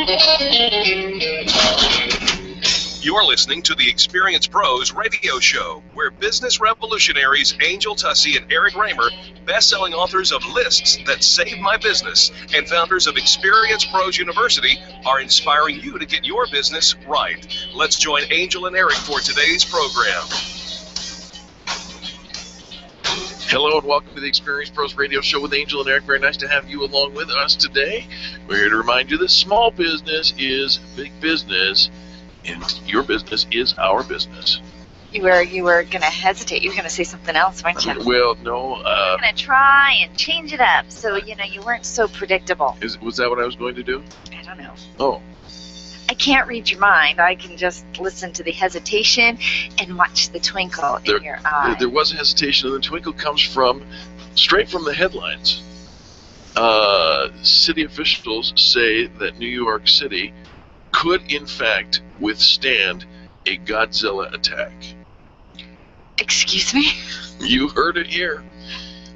You're listening to the Experience Pros radio show, where business revolutionaries Angel Tussey and Eric Raymer, best-selling authors of Lists That Saved My Business, and founders of Experience Pros University, are inspiring you to get your business right. Let's join Angel and Eric for today's program. Hello and welcome to the Experience Pros radio show with Angel and Eric. Very nice to have you along with us today. We're here to remind you that small business is big business, and your business is our business. You were going to hesitate. You were going to say something else, weren't you? Well, no. You were going to try and change it up so, you weren't so predictable. Was that what I was going to do? I don't know. Oh. I can't read your mind. I can just listen to the hesitation and watch the twinkle in your eye. There was a hesitation, and the twinkle comes straight from the headlines. City officials say that New York City could, in fact, withstand a Godzilla attack. Excuse me? You heard it here.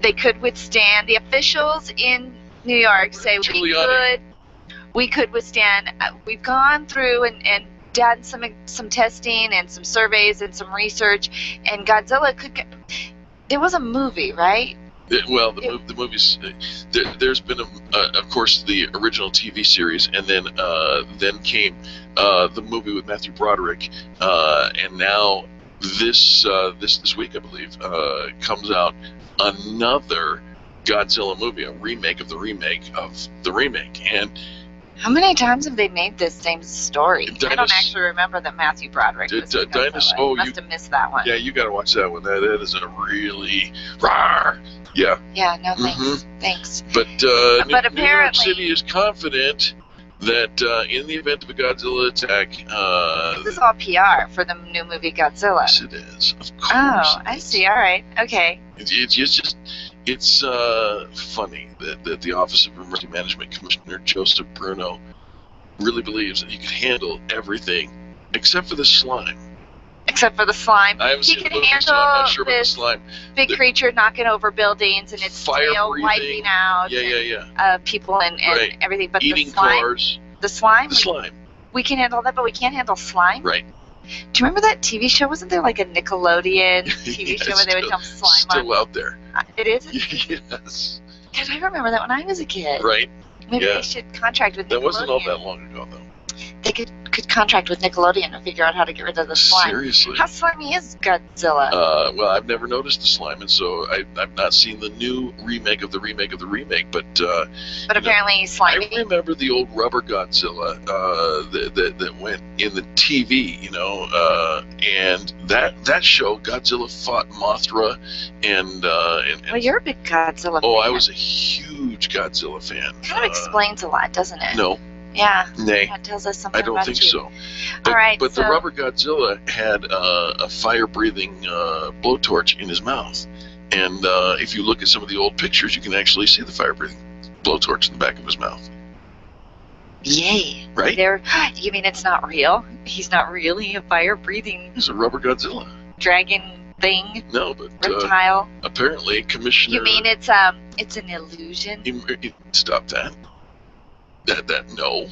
They could withstand. The officials in New York say we could withstand. We've gone through and done some testing and some surveys and some research, and Godzilla could. There was a movie, right? The movies. There's been, of course, the original TV series, and then came the movie with Matthew Broderick, and now this week, I believe, comes out another Godzilla movie, a remake of the remake of the remake. And how many times have they made this same story? I don't actually remember that Matthew Broderick was Godzilla. Must have missed that one. Yeah, you got to watch that one. That is a really rawr. Yeah. Yeah. No, thanks. Thanks. But apparently, New York City is confident that in the event of a Godzilla attack, this is all PR for the new movie Godzilla. Yes, it is. Of course. Oh, I see. All right. Okay. It's funny that the Office of Emergency Management Commissioner Joseph Bruno really believes that he can handle everything except for the slime. Except for the slime. He can handle this big creature knocking over buildings and its tail wiping out people and right. everything. But eating the slime, cars. The slime? The slime. We can handle that, but we can't handle slime? Right. Do you remember that TV show? Wasn't there like a Nickelodeon TV show where they would come slime still out there. It is? Yes. Because I remember that when I was a kid. Right. Maybe they should contract with Nickelodeon. That wasn't all that long ago, though. They could contract with Nickelodeon and figure out how to get rid of the slime. Seriously? How slimy is Godzilla? Well, I've never noticed the slime, and so I've not seen the new remake of the remake of the remake, but apparently he's slimy. I remember the old rubber Godzilla that went in the TV, and that show, Godzilla fought Mothra, and well, you're a big Godzilla fan. Oh, I was a huge Godzilla fan. Kind of explains a lot, doesn't it? No. Yeah. Nay. That tells us something I don't about think you. so. All right. But the rubber Godzilla had a fire-breathing blowtorch in his mouth, and if you look at some of the old pictures, you can actually see the fire-breathing blowtorch in the back of his mouth. Yay. Right? You mean it's not real? He's not really a fire-breathing... He's a rubber Godzilla. Dragon thing? No, but... reptile? Apparently, Commissioner... You mean it's an illusion? Stop that. No.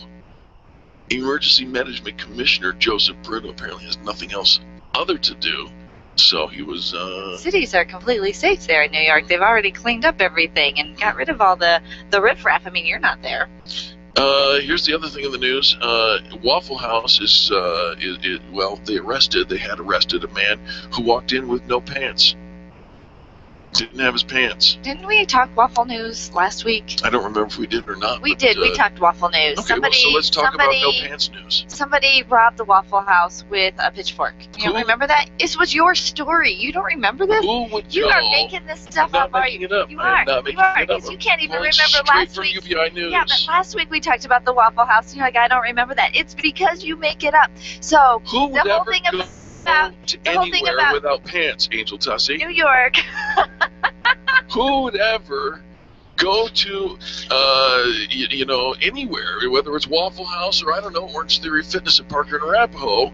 Emergency Management Commissioner Joseph Bruno apparently has nothing else other to do, so he was... Cities are completely safe there in New York. They've already cleaned up everything and got rid of all the riffraff. I mean, you're not there. Here's the other thing in the news. Waffle House they had arrested a man who walked in with no pants. Didn't have his pants. Didn't we talk Waffle News last week? I don't remember if we did or not. We did. We talked Waffle News. Okay, so let's talk about no pants news. Somebody robbed the Waffle House with a pitchfork. You don't remember that? This was your story. You don't remember this? Who would you are making this stuff up, are you? You are. Because you can't even remember last week. UBI News. Yeah, but last week we talked about the Waffle House, and you're like, I don't remember that. It's because you make it up. So who would the whole thing about without pants, Angel Tussey? New York. Who would ever go to, anywhere, whether it's Waffle House or, I don't know, Orange Theory Fitness at Parker and Arapahoe,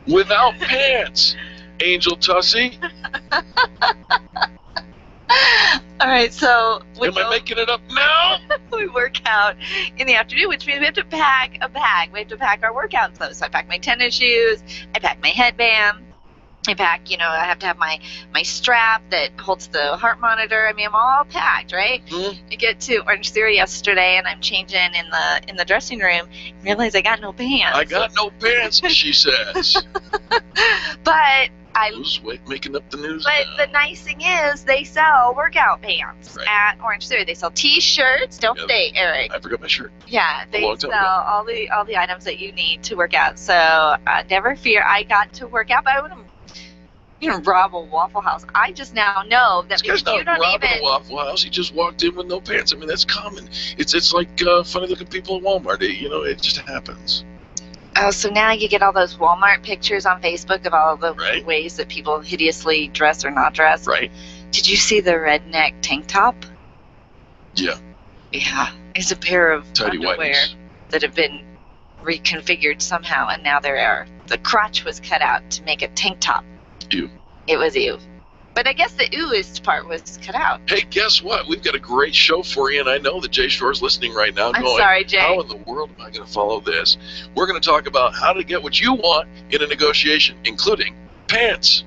without pants, Angel Tussey? All right, so... Am I making it up now? we work out in the afternoon, which means we have to pack a bag. We have to pack our workout clothes. So I pack my tennis shoes. I pack my headband. I pack, I have to have my strap that holds the heart monitor. I mean, I'm all packed, right? Mm-hmm. I get to Orange Theory yesterday, and I'm changing in the dressing room, and realize I got no pants. I got no pants, she says. But Who's making up the news But now? the nice thing is they sell workout pants at Orange Theory. They sell T-shirts, don't they, Eric? I forgot my shirt. Yeah, they long time sell all the items that you need to work out. So never fear, I got to work out, but I wouldn't rob a Waffle House. I just now know that This guy's because you not don't robbing even. a Waffle House. He just walked in with no pants. I mean, that's common. It's like funny-looking people at Walmart. It just happens. Oh, so now you get all those Walmart pictures on Facebook of all the Right. ways that people hideously dress or not dress. Right. Did you see the redneck tank top? Yeah. Yeah, it's a pair of Tidy underwear whities. that have been reconfigured somehow, and now the crotch was cut out to make a tank top. Ew. It was ew. But I guess the oohest part was cut out. Hey, guess what? We've got a great show for you, and I know that Jay Shore's listening right now I'm going, sorry, Jay. how in the world am I going to follow this? We're going to talk about how to get what you want in a negotiation, including pants.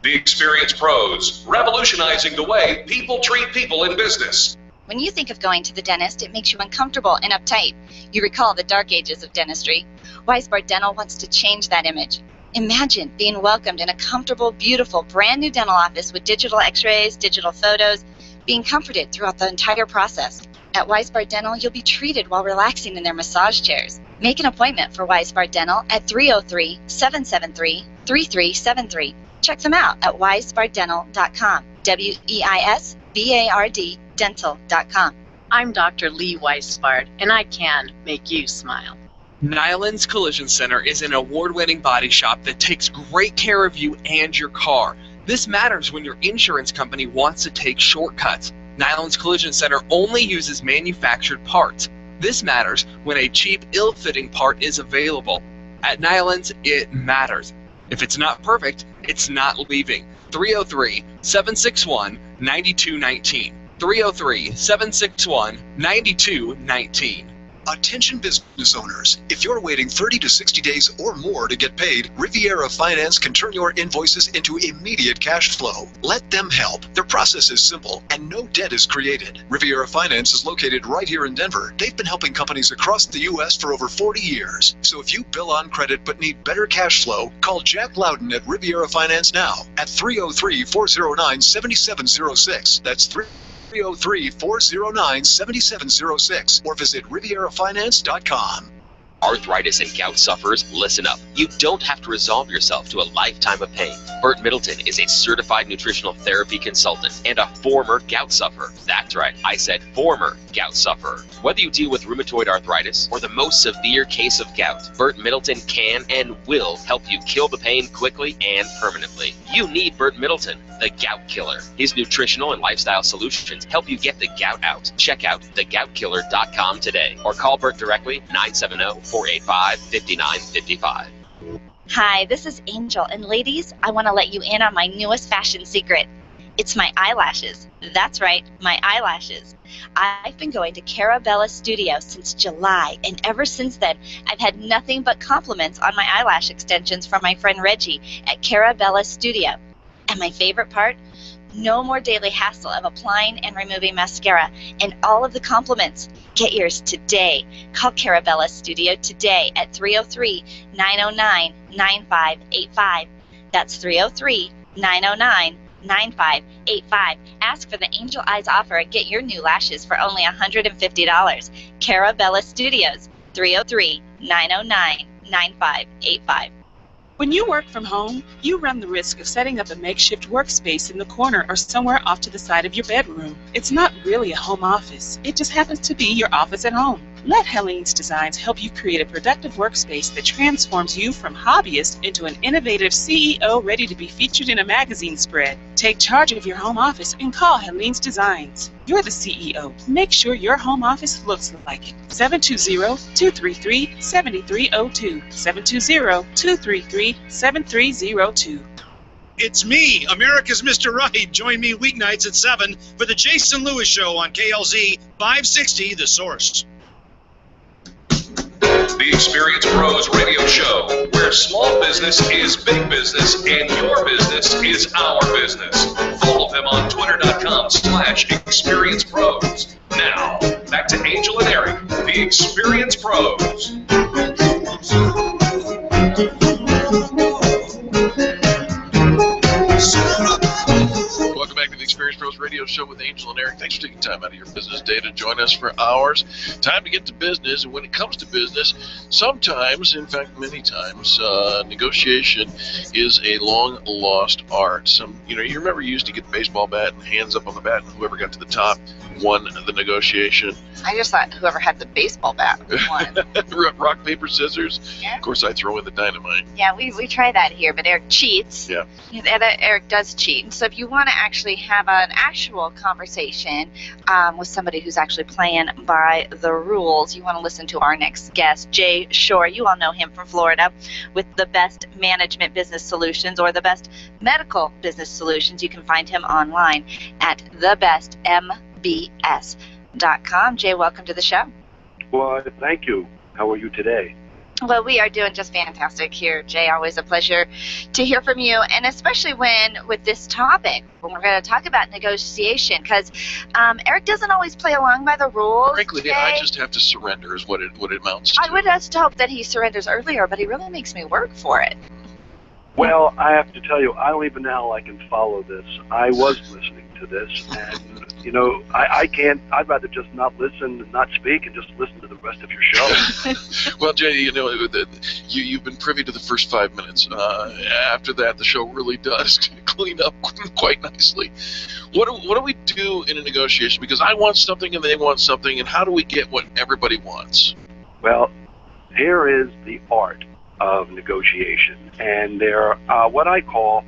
The Experienced Pros, revolutionizing the way people treat people in business. When you think of going to the dentist, it makes you uncomfortable and uptight. You recall the dark ages of dentistry. Weisbart Dental wants to change that image. Imagine being welcomed in a comfortable, beautiful, brand new dental office with digital x-rays, digital photos, being comforted throughout the entire process. At Weisbart Dental, you'll be treated while relaxing in their massage chairs. Make an appointment for Weisbart Dental at 303-773-3373. Check them out at weisbartdental.com. WEISBARD dental.com. I'm Dr. Lee Weisbart, and I can make you smile. Nyland's Collision Center is an award-winning body shop that takes great care of you and your car. This matters when your insurance company wants to take shortcuts. Nyland's Collision Center only uses manufactured parts. This matters when a cheap, ill-fitting part is available. At Nyland's, it matters. If it's not perfect, it's not leaving. 303-761-9219. 303-761-9219. Attention business owners, if you're waiting 30 to 60 days or more to get paid, Riviera Finance can turn your invoices into immediate cash flow. Let them help. Their process is simple and no debt is created. Riviera Finance is located right here in Denver. They've been helping companies across the U.S. for over 40 years. So if you bill on credit but need better cash flow, call Jack Loudon at Riviera Finance now at 303-409-7706. That's 303-409-7706 or visit RivieraFinance.com. Arthritis and gout sufferers, listen up. You don't have to resolve yourself to a lifetime of pain. Bert Middleton is a certified nutritional therapy consultant and a former gout sufferer. That's right, I said former gout sufferer. Whether you deal with rheumatoid arthritis or the most severe case of gout, Bert Middleton can and will help you kill the pain quickly and permanently. You need Bert Middleton, the gout killer. His nutritional and lifestyle solutions help you get the gout out. Check out thegoutkiller.com today or call Bert directly 970-485-5955. Hi, this is Angel, and ladies, I want to let you in on my newest fashion secret. It's my eyelashes. That's right, my eyelashes. I've been going to Carabella Studio since July, and ever since then, I've had nothing but compliments on my eyelash extensions from my friend Reggie at Carabella Studio. And my favorite part? No more daily hassle of applying and removing mascara, and all of the compliments. Get yours today. Call Carabella Studio today at 303-909-9585. That's 303-909-9585. Ask for the Angel Eyes offer and get your new lashes for only $150. Carabella Studios, 303-909-9585. When you work from home, you run the risk of setting up a makeshift workspace in the corner or somewhere off to the side of your bedroom. It's not really a home office. It just happens to be your office at home. Let Helene's Designs help you create a productive workspace that transforms you from hobbyist into an innovative CEO ready to be featured in a magazine spread. Take charge of your home office and call Helene's Designs. You're the CEO. Make sure your home office looks like it. 720-233-7302. 720-233-7302. it's me, America's Mr. Right. Join me weeknights at 7 for the Jason Lewis Show on KLZ 560, The Source. The Experience Pros Radio Show, where small business is big business and your business is our business. Follow them on twitter.com/Experience Pros. Now, back to Angel and Eric, the Experience Pros. Welcome back to the Experience Pros Radio Show with Angel and Eric. Thanks for taking time out of your business day to join us for hours. Time to get to business, and when it comes to business, sometimes, in fact many times, negotiation is a long-lost art. You remember you used to get the baseball bat and hands up on the bat, and whoever got to the top won the negotiation. I just thought whoever had the baseball bat won. Rock, paper, scissors. Yeah. Of course, I throw in the dynamite. Yeah, we try that here, but Eric cheats. Yeah. Eric does cheat. So if you want to actually have an actual conversation with somebody who's actually playing by the rules, you want to listen to our next guest, Jay Shore. You all know him from Florida with the best management business solutions or the best medical business solutions. You can find him online at thebestmbs.com. Jay, welcome to the show. Well, thank you. How are you today? Well, we are doing just fantastic here, Jay. Always a pleasure to hear from you, and especially with this topic, when we're going to talk about negotiation, because Eric doesn't always play along by the rules. Frankly, Jay. I just have to surrender is what it amounts to. I would just hope that he surrenders earlier, but he really makes me work for it. Well, I have to tell you, I don't even know how I can follow this. I was listening to this, and, I can't. I'd rather just not listen and not speak and just listen to the rest of your show. Well, Jay, you've been privy to the first 5 minutes. After that, the show really does clean up quite nicely. What do we do in a negotiation? Because I want something and they want something, and how do we get what everybody wants? Well, here is the art of negotiation, and there are what I call,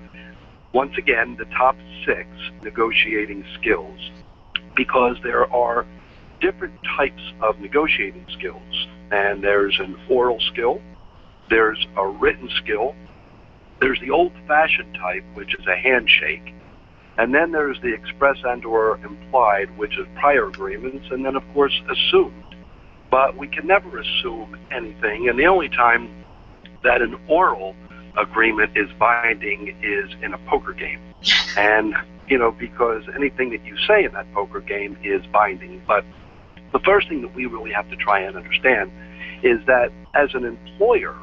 once again, the top 6 negotiating skills, because there are different types of negotiating skills, and there's an oral skill, there's a written skill, there's the old-fashioned type, which is a handshake, and then there's the express and or implied, which is prior agreements, and then, of course, assumed. But we can never assume anything, and the only time that an oral agreement is binding is in a poker game. And, because anything that you say in that poker game is binding. But the first thing that we really have to try and understand is that as an employer,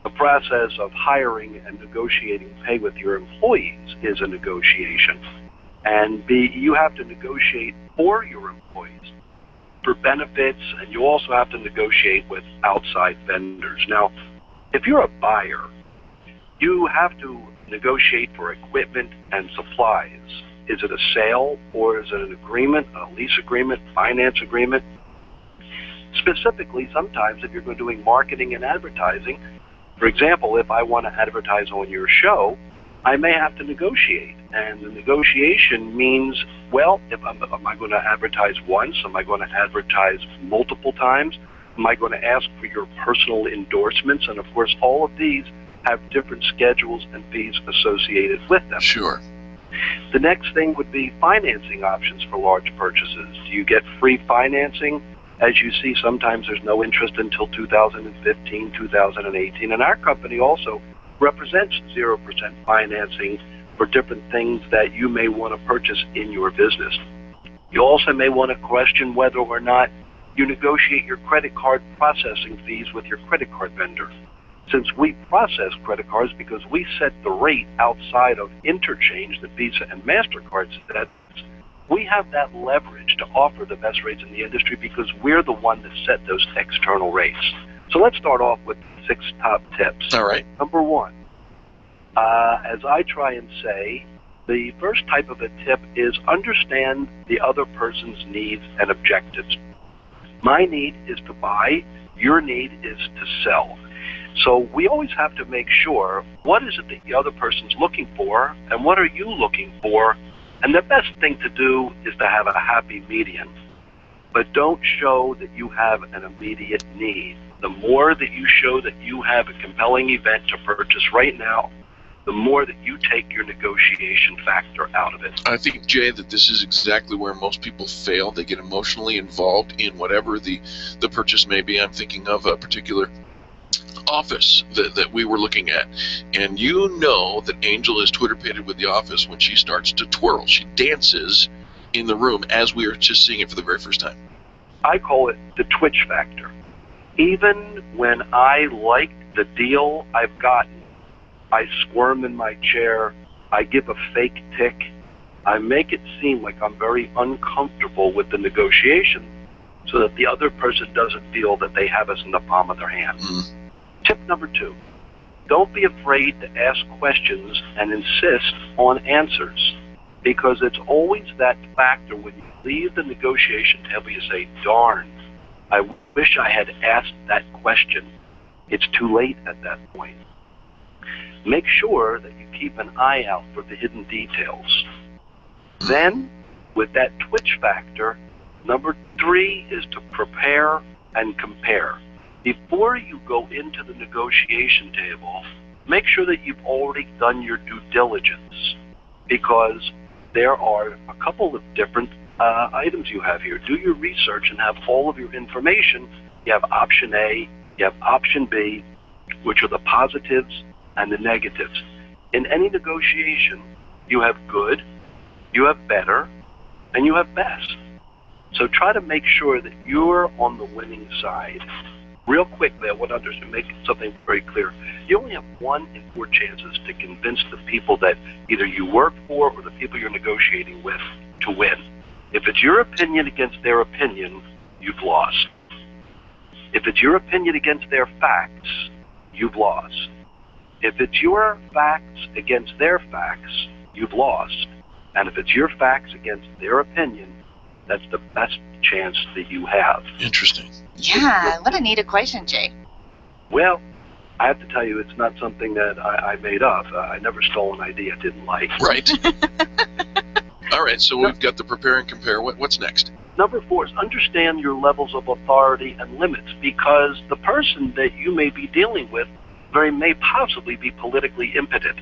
the process of hiring and negotiating pay with your employees is a negotiation. And you have to negotiate for your employees for benefits, and you also have to negotiate with outside vendors. Now, if you're a buyer, you have to negotiate for equipment and supplies. Is it a sale, or is it an agreement, a lease agreement, finance agreement? Specifically, sometimes if you're doing marketing and advertising, for example, if I want to advertise on your show, I may have to negotiate. And the negotiation means, well, am I going to advertise once? Am I going to advertise multiple times? Am I going to ask for your personal endorsements? And, of course, all of these have different schedules and fees associated with them. Sure. The next thing would be financing options for large purchases. Do you get free financing? As you see, sometimes there's no interest until 2015, 2018. And our company also represents 0% financing for different things that you may want to purchase in your business. You also may want to question whether or not you negotiate your credit card processing fees with your credit card vendor. Since we process credit cards because we set the rate outside of interchange that Visa and MasterCard set, we have that leverage to offer the best rates in the industry because we're the one that set those external rates. So let's start off with 6 top tips. All right. Number 1, as I try and say, the first type of a tip is understand the other person's needs and objectives. My need is to buy, your need is to sell. So we always have to make sure what is it that the other person's looking for and what are you looking for. And the best thing to do is to have a happy median. But don't show that you have an immediate need. The more that you show that you have a compelling event to purchase right now, the more that you take your negotiation factor out of it. I think, Jay, that this is exactly where most people fail. They get emotionally involved in whatever the purchase may be. I'm thinking of a particular office that we were looking at, and you know that Angel is Twitter-pated with the office when she starts to twirl. She dances in the room as we are just seeing it for the very first time. I call it the twitch factor. Even when I like the deal I've gotten, I squirm in my chair, I give a fake tick, I make it seem like I'm very uncomfortable with the negotiation so that the other person doesn't feel that they have us in the palm of their hand. Tip number 2, don't be afraid to ask questions and insist on answers, because it's always that factor when you leave the negotiation table, you say, darn, I wish I had asked that question. It's too late at that point. Make sure that you keep an eye out for the hidden details. Then, with that twitch factor, number 3 is to prepare and compare. Before you go into the negotiation table, make sure that you've already done your due diligence, because there are a couple of different items you have here. Do your research and have all of your information. You have option A, you have option B, which are the positives and the negatives. In any negotiation, you have good, you have better, and you have best. So try to make sure that you're on the winning side. Real quickly, I want to make something very clear. You only have 1 in 4 chances to convince the people that either you work for or the people you're negotiating with to win. If it's your opinion against their opinion, you've lost. If it's your opinion against their facts, you've lost. If it's your facts against their facts, you've lost. And if it's your facts against their opinion, that's the best chance that you have. Interesting. Yeah, what a neat equation, Jay. Well, I have to tell you, it's not something that I made up. I never stole an idea I didn't like. Right. All right, so we've got the prepare and compare. What's next? Number 4 is understand your levels of authority and limits, because the person that you may be dealing with may possibly be politically impotent,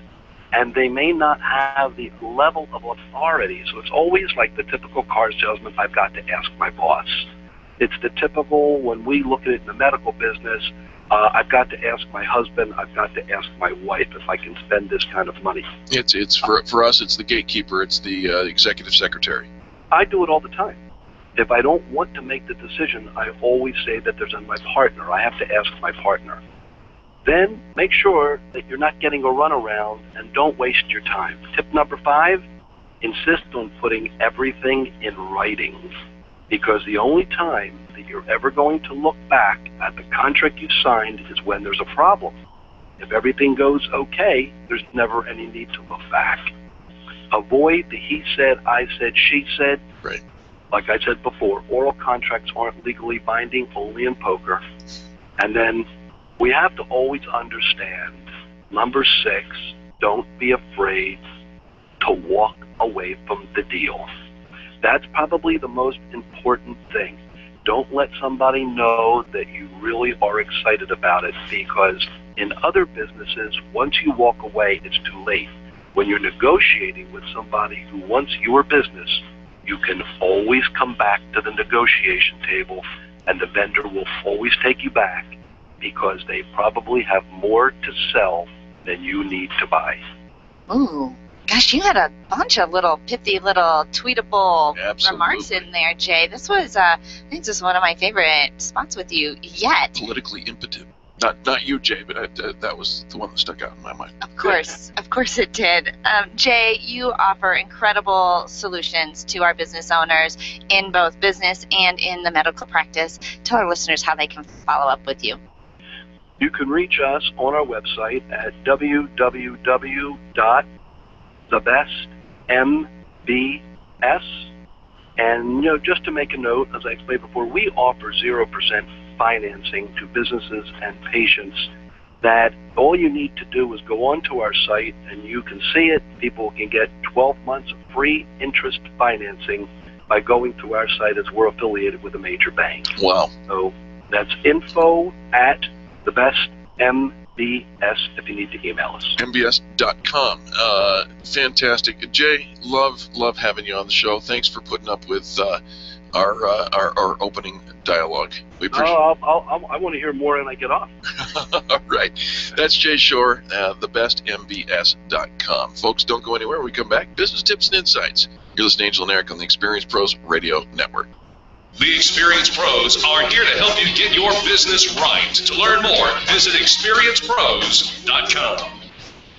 and they may not have the level of authority. So it's always like the typical car salesman, I've got to ask my boss. It's the typical, when we look at it in the medical business, I've got to ask my husband, I've got to ask my wife if I can spend this kind of money. It's for us, it's the gatekeeper, it's the executive secretary. I do it all the time. If I don't want to make the decision, I always say that there's my partner. I have to ask my partner. Then make sure that you're not getting a runaround and don't waste your time. Tip number 5, insist on putting everything in writing, because the only time that you're ever going to look back at the contract you signed is when there's a problem. If everything goes okay, there's never any need to look back. Avoid the he said, I said, she said. Right. Like I said before, oral contracts aren't legally binding, only in poker. And then we have to always understand, number 6, don't be afraid to walk away from the deal. That's probably the most important thing. Don't let somebody know that you really are excited about it, because in other businesses, once you walk away, it's too late. When you're negotiating with somebody who wants your business, you can always come back to the negotiation table, and the vendor will always take you back, because they probably have more to sell than you need to buy. Ooh, gosh, you had a bunch of little pithy little tweetable Absolutely. remarks in there, Jay. This was, I think this was one of my favorite spots with you yet. Politically impotent. Not you, Jay, but that was the one that stuck out in my mind. Of course it did. Jay, you offer incredible solutions to our business owners in both business and in the medical practice. Tell our listeners how they can follow up with you. You can reach us on our website at www.thebestmbs. And, just to make a note, as I explained before, we offer 0% financing to businesses and patients. That all you need to do is go onto our site and you can see it. People can get 12 months of free interest financing by going to our site, as we're affiliated with a major bank. Wow. So that's info@thebestmbs.com. if you need to email us. mbs.com. Fantastic. Jay, love having you on the show. Thanks for putting up with our opening dialogue. We appreciate it. I want to hear more when I get off. All right. That's Jay Shore, thebestmbs.com. Folks, don't go anywhere. When we come back, business tips and insights. You're listening to Angel and Eric on the Experience Pros Radio Network. The Experience Pros are here to help you get your business right. To learn more, visit experiencepros.com.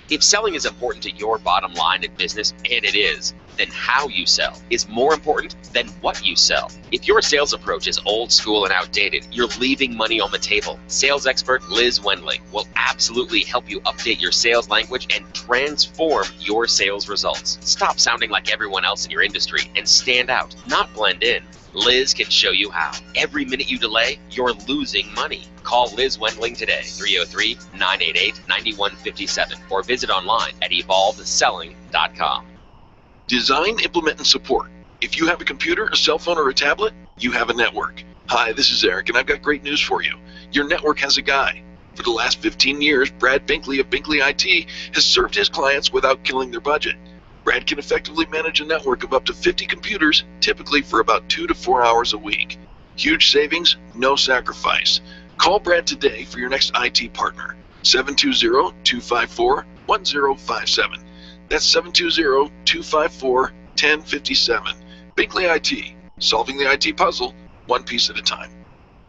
If selling is important to your bottom line in business, and it is, then how you sell is more important than what you sell. If your sales approach is old school and outdated, you're leaving money on the table. Sales expert Liz Wendling will absolutely help you update your sales language and transform your sales results. Stop sounding like everyone else in your industry and stand out, not blend in. Liz can show you how. Every minute you delay, you're losing money. Call Liz Wendling today, 303-988-9157, or visit online at evolvedselling.com. Design, implement, and support. If you have a computer, a cell phone, or a tablet, you have a network. Hi, this is Eric, and I've got great news for you. Your network has a guy. For the last 15 years, Brad Binkley of Binkley IT has served his clients without killing their budget. Brad can effectively manage a network of up to 50 computers, typically for about 2 to 4 hours a week. Huge savings, no sacrifice. Call Brad today for your next IT partner. 720-254-1057. That's 720-254-1057. Binkley IT, solving the IT puzzle, one piece at a time.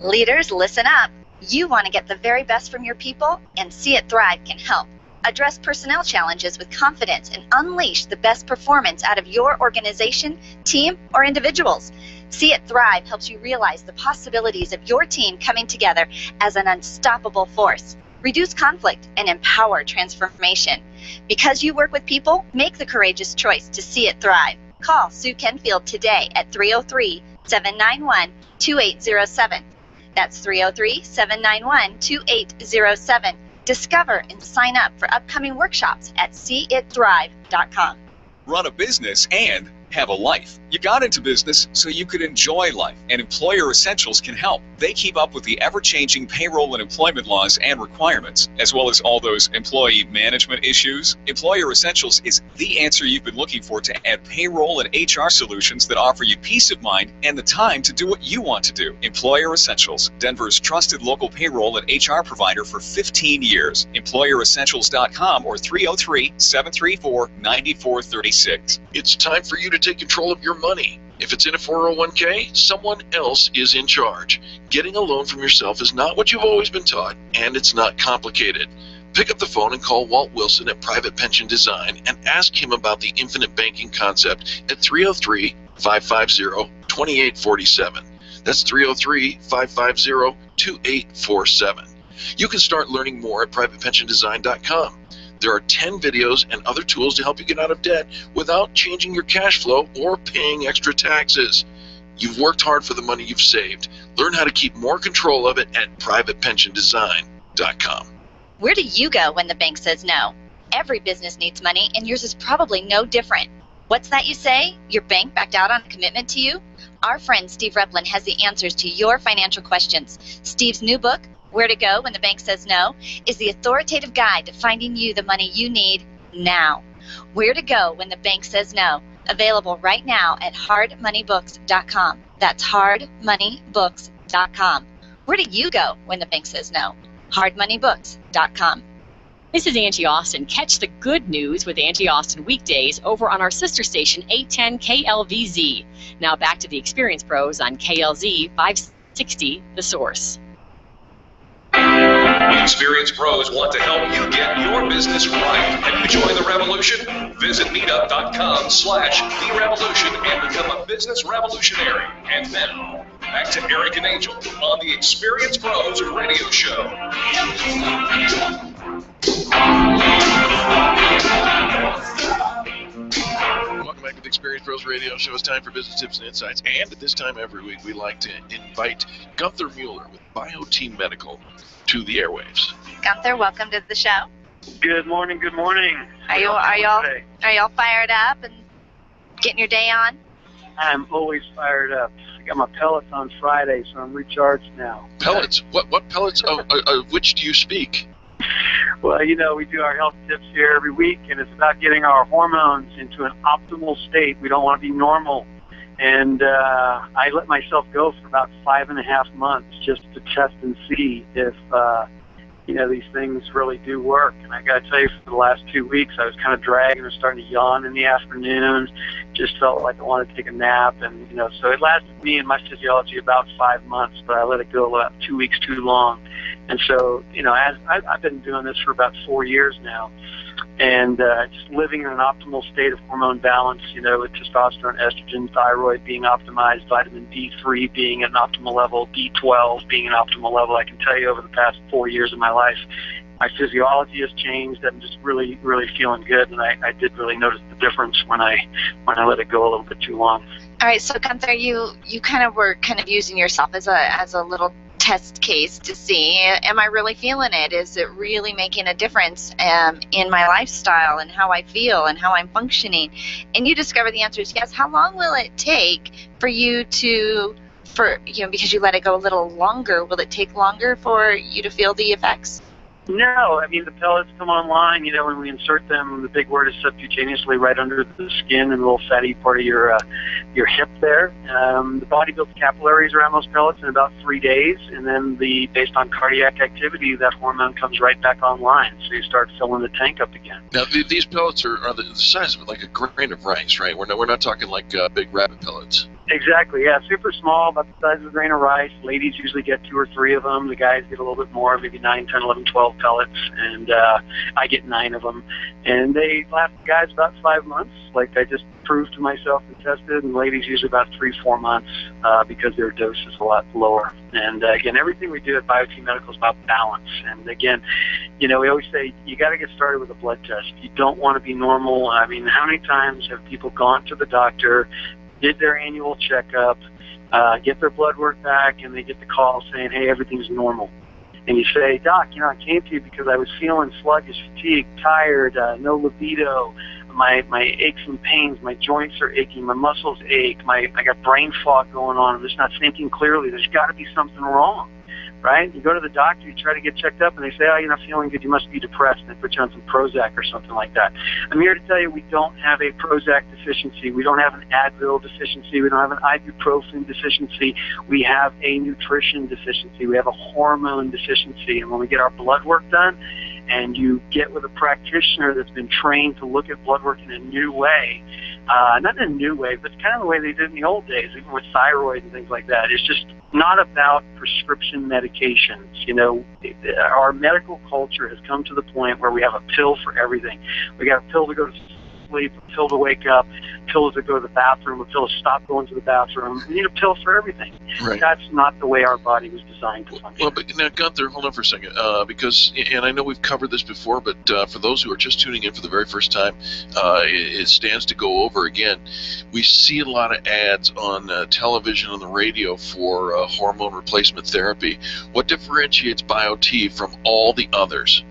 Leaders, listen up. You want to get the very best from your people, and See It Thrive can help. Address personnel challenges with confidence and unleash the best performance out of your organization, team, or individuals. See It Thrive helps you realize the possibilities of your team coming together as an unstoppable force. Reduce conflict and empower transformation. Because you work with people, make the courageous choice to See It Thrive. Call Sue Kenfield today at 303-791-2807. That's 303-791-2807. Discover and sign up for upcoming workshops at seeitthrive.com. Run a business and have a life. You got into business so you could enjoy life, and Employer Essentials can help. They keep up with the ever-changing payroll and employment laws and requirements, as well as all those employee management issues. Employer Essentials is the answer you've been looking for to add payroll and HR solutions that offer you peace of mind and the time to do what you want to do. Employer Essentials, Denver's trusted local payroll and HR provider for 15 years. EmployerEssentials.com or 303-734-9436. It's time for you to take control of your money. If it's in a 401k, someone else is in charge. Getting a loan from yourself is not what you've always been taught, and it's not complicated. Pick up the phone and call Walt Wilson at Private Pension Design and ask him about the infinite banking concept at 303-550-2847. That's 303-550-2847. You can start learning more at privatepensiondesign.com. There are 10 videos and other tools to help you get out of debt without changing your cash flow or paying extra taxes. You've worked hard for the money you've saved. Learn how to keep more control of it at privatepensiondesign.com. Where do you go when the bank says no? Every business needs money, and yours is probably no different. What's that you say? Your bank backed out on a commitment to you? Our friend Steve Replin has the answers to your financial questions. Steve's new book, Where to Go When the Bank Says No, is the authoritative guide to finding you the money you need now. Where to Go When the Bank Says No, available right now at hardmoneybooks.com. That's hardmoneybooks.com. Where do you go when the bank says no? hardmoneybooks.com. This is Auntie Austin. Catch the good news with Auntie Austin weekdays over on our sister station 810 KLVZ. Now back to the Experience Pros on KLZ 560, The Source. Experience Pros want to help you get your business right. Have you joined the revolution? Visit meetup.com/The Revolution and become a business revolutionary. And now, back to Eric and Angel on the Experience Pros Radio Show. Welcome back to the Experience Pros Radio Show. It's time for business tips and insights. And at this time every week, we like to invite Gunther Mueller with BioTeam Medical to the airwaves. Gunther, welcome to the show. Good morning. Good morning. Are y'all fired up and getting your day on? I'm always fired up. I got my pellets on Friday, so I'm recharged now. Pellets? What pellets? Of which do you speak? Well, you know, we do our health tips here every week, and it's about getting our hormones into an optimal state. We don't want to be normal. And I let myself go for about 5.5 months just to test and see if, you know, these things really do work. And I got to tell you, for the last 2 weeks, I was kind of dragging or starting to yawn in the afternoon. Just felt like I wanted to take a nap. And, you know, so it lasted me and my physiology about 5 months, but I let it go about 2 weeks too long. And so, you know, as I've been doing this for about 4 years now, and just living in an optimal state of hormone balance, you know, with testosterone, estrogen, thyroid being optimized, vitamin D3 being at an optimal level, B12 being an optimal level. I can tell you over the past 4 years of my life, my physiology has changed. I'm just really, really feeling good, and I did really notice the difference when I let it go a little bit too long. All right, so Gunther, you kind of were kind of using yourself as a little test case to see, am I really feeling it? Is it really making a difference in my lifestyle and how I feel and how I'm functioning? And you discover the answer is yes. How long will it take for you to, because you let it go a little longer, will it take longer for you to feel the effects? No, I mean, the pellets come online, you know, when we insert them, the big word is subcutaneously, right under the skin and the little fatty part of your hip there. The body builds capillaries around those pellets in about 3 days, and then based on cardiac activity, that hormone comes right back online, so you start filling the tank up again. Now, these pellets are the size of like a grain of rice, right? We're not talking like big rabbit pellets. Exactly, yeah, super small, about the size of a grain of rice. Ladies usually get 2 or 3 of them. The guys get a little bit more, maybe 9, 10, 11, 12 pellets, and I get 9 of them. And they last the guys about 5 months, like I just proved to myself and tested, and ladies usually about 3-4 months because their dose is a lot lower. And again, everything we do at BioT Medical is about balance. And again, you know, we always say you got to get started with a blood test. You don't want to be normal. I mean, how many times have people gone to the doctor, did their annual checkup, get their blood work back, and they get the call saying, hey, everything's normal. And you say, Doc, you know, I came to you because I was feeling sluggish, fatigued, tired, no libido, my aches and pains, my joints are aching, my muscles ache, I got brain fog going on, I'm just not thinking clearly. There's got to be something wrong, right? You go to the doctor, you try to get checked up, and they say, oh, you're not feeling good, you must be depressed, and they put you on some Prozac or something like that. I'm here to tell you we don't have a Prozac deficiency. We don't have an Advil deficiency. We don't have an ibuprofen deficiency. We have a nutrition deficiency. We have a hormone deficiency. And when we get our blood work done, and you get with a practitioner that's been trained to look at blood work in a new way, not in a new way, but kind of the way they did in the old days, even with thyroid and things like that. It's just not about prescription medications. You know, our medical culture has come to the point where we have a pill for everything. We got a pill to go to sleep, a pill to wake up, a pill to go to the bathroom, a pill to stop going to the bathroom. We need a pill for everything. Right. That's not the way our body was designed to function. Well, but now, Gunther, hold on for a second, because, and I know we've covered this before, but for those who are just tuning in for the very first time, it stands to go over again. We see a lot of ads on television and the radio for hormone replacement therapy. What differentiates BioT from all the others?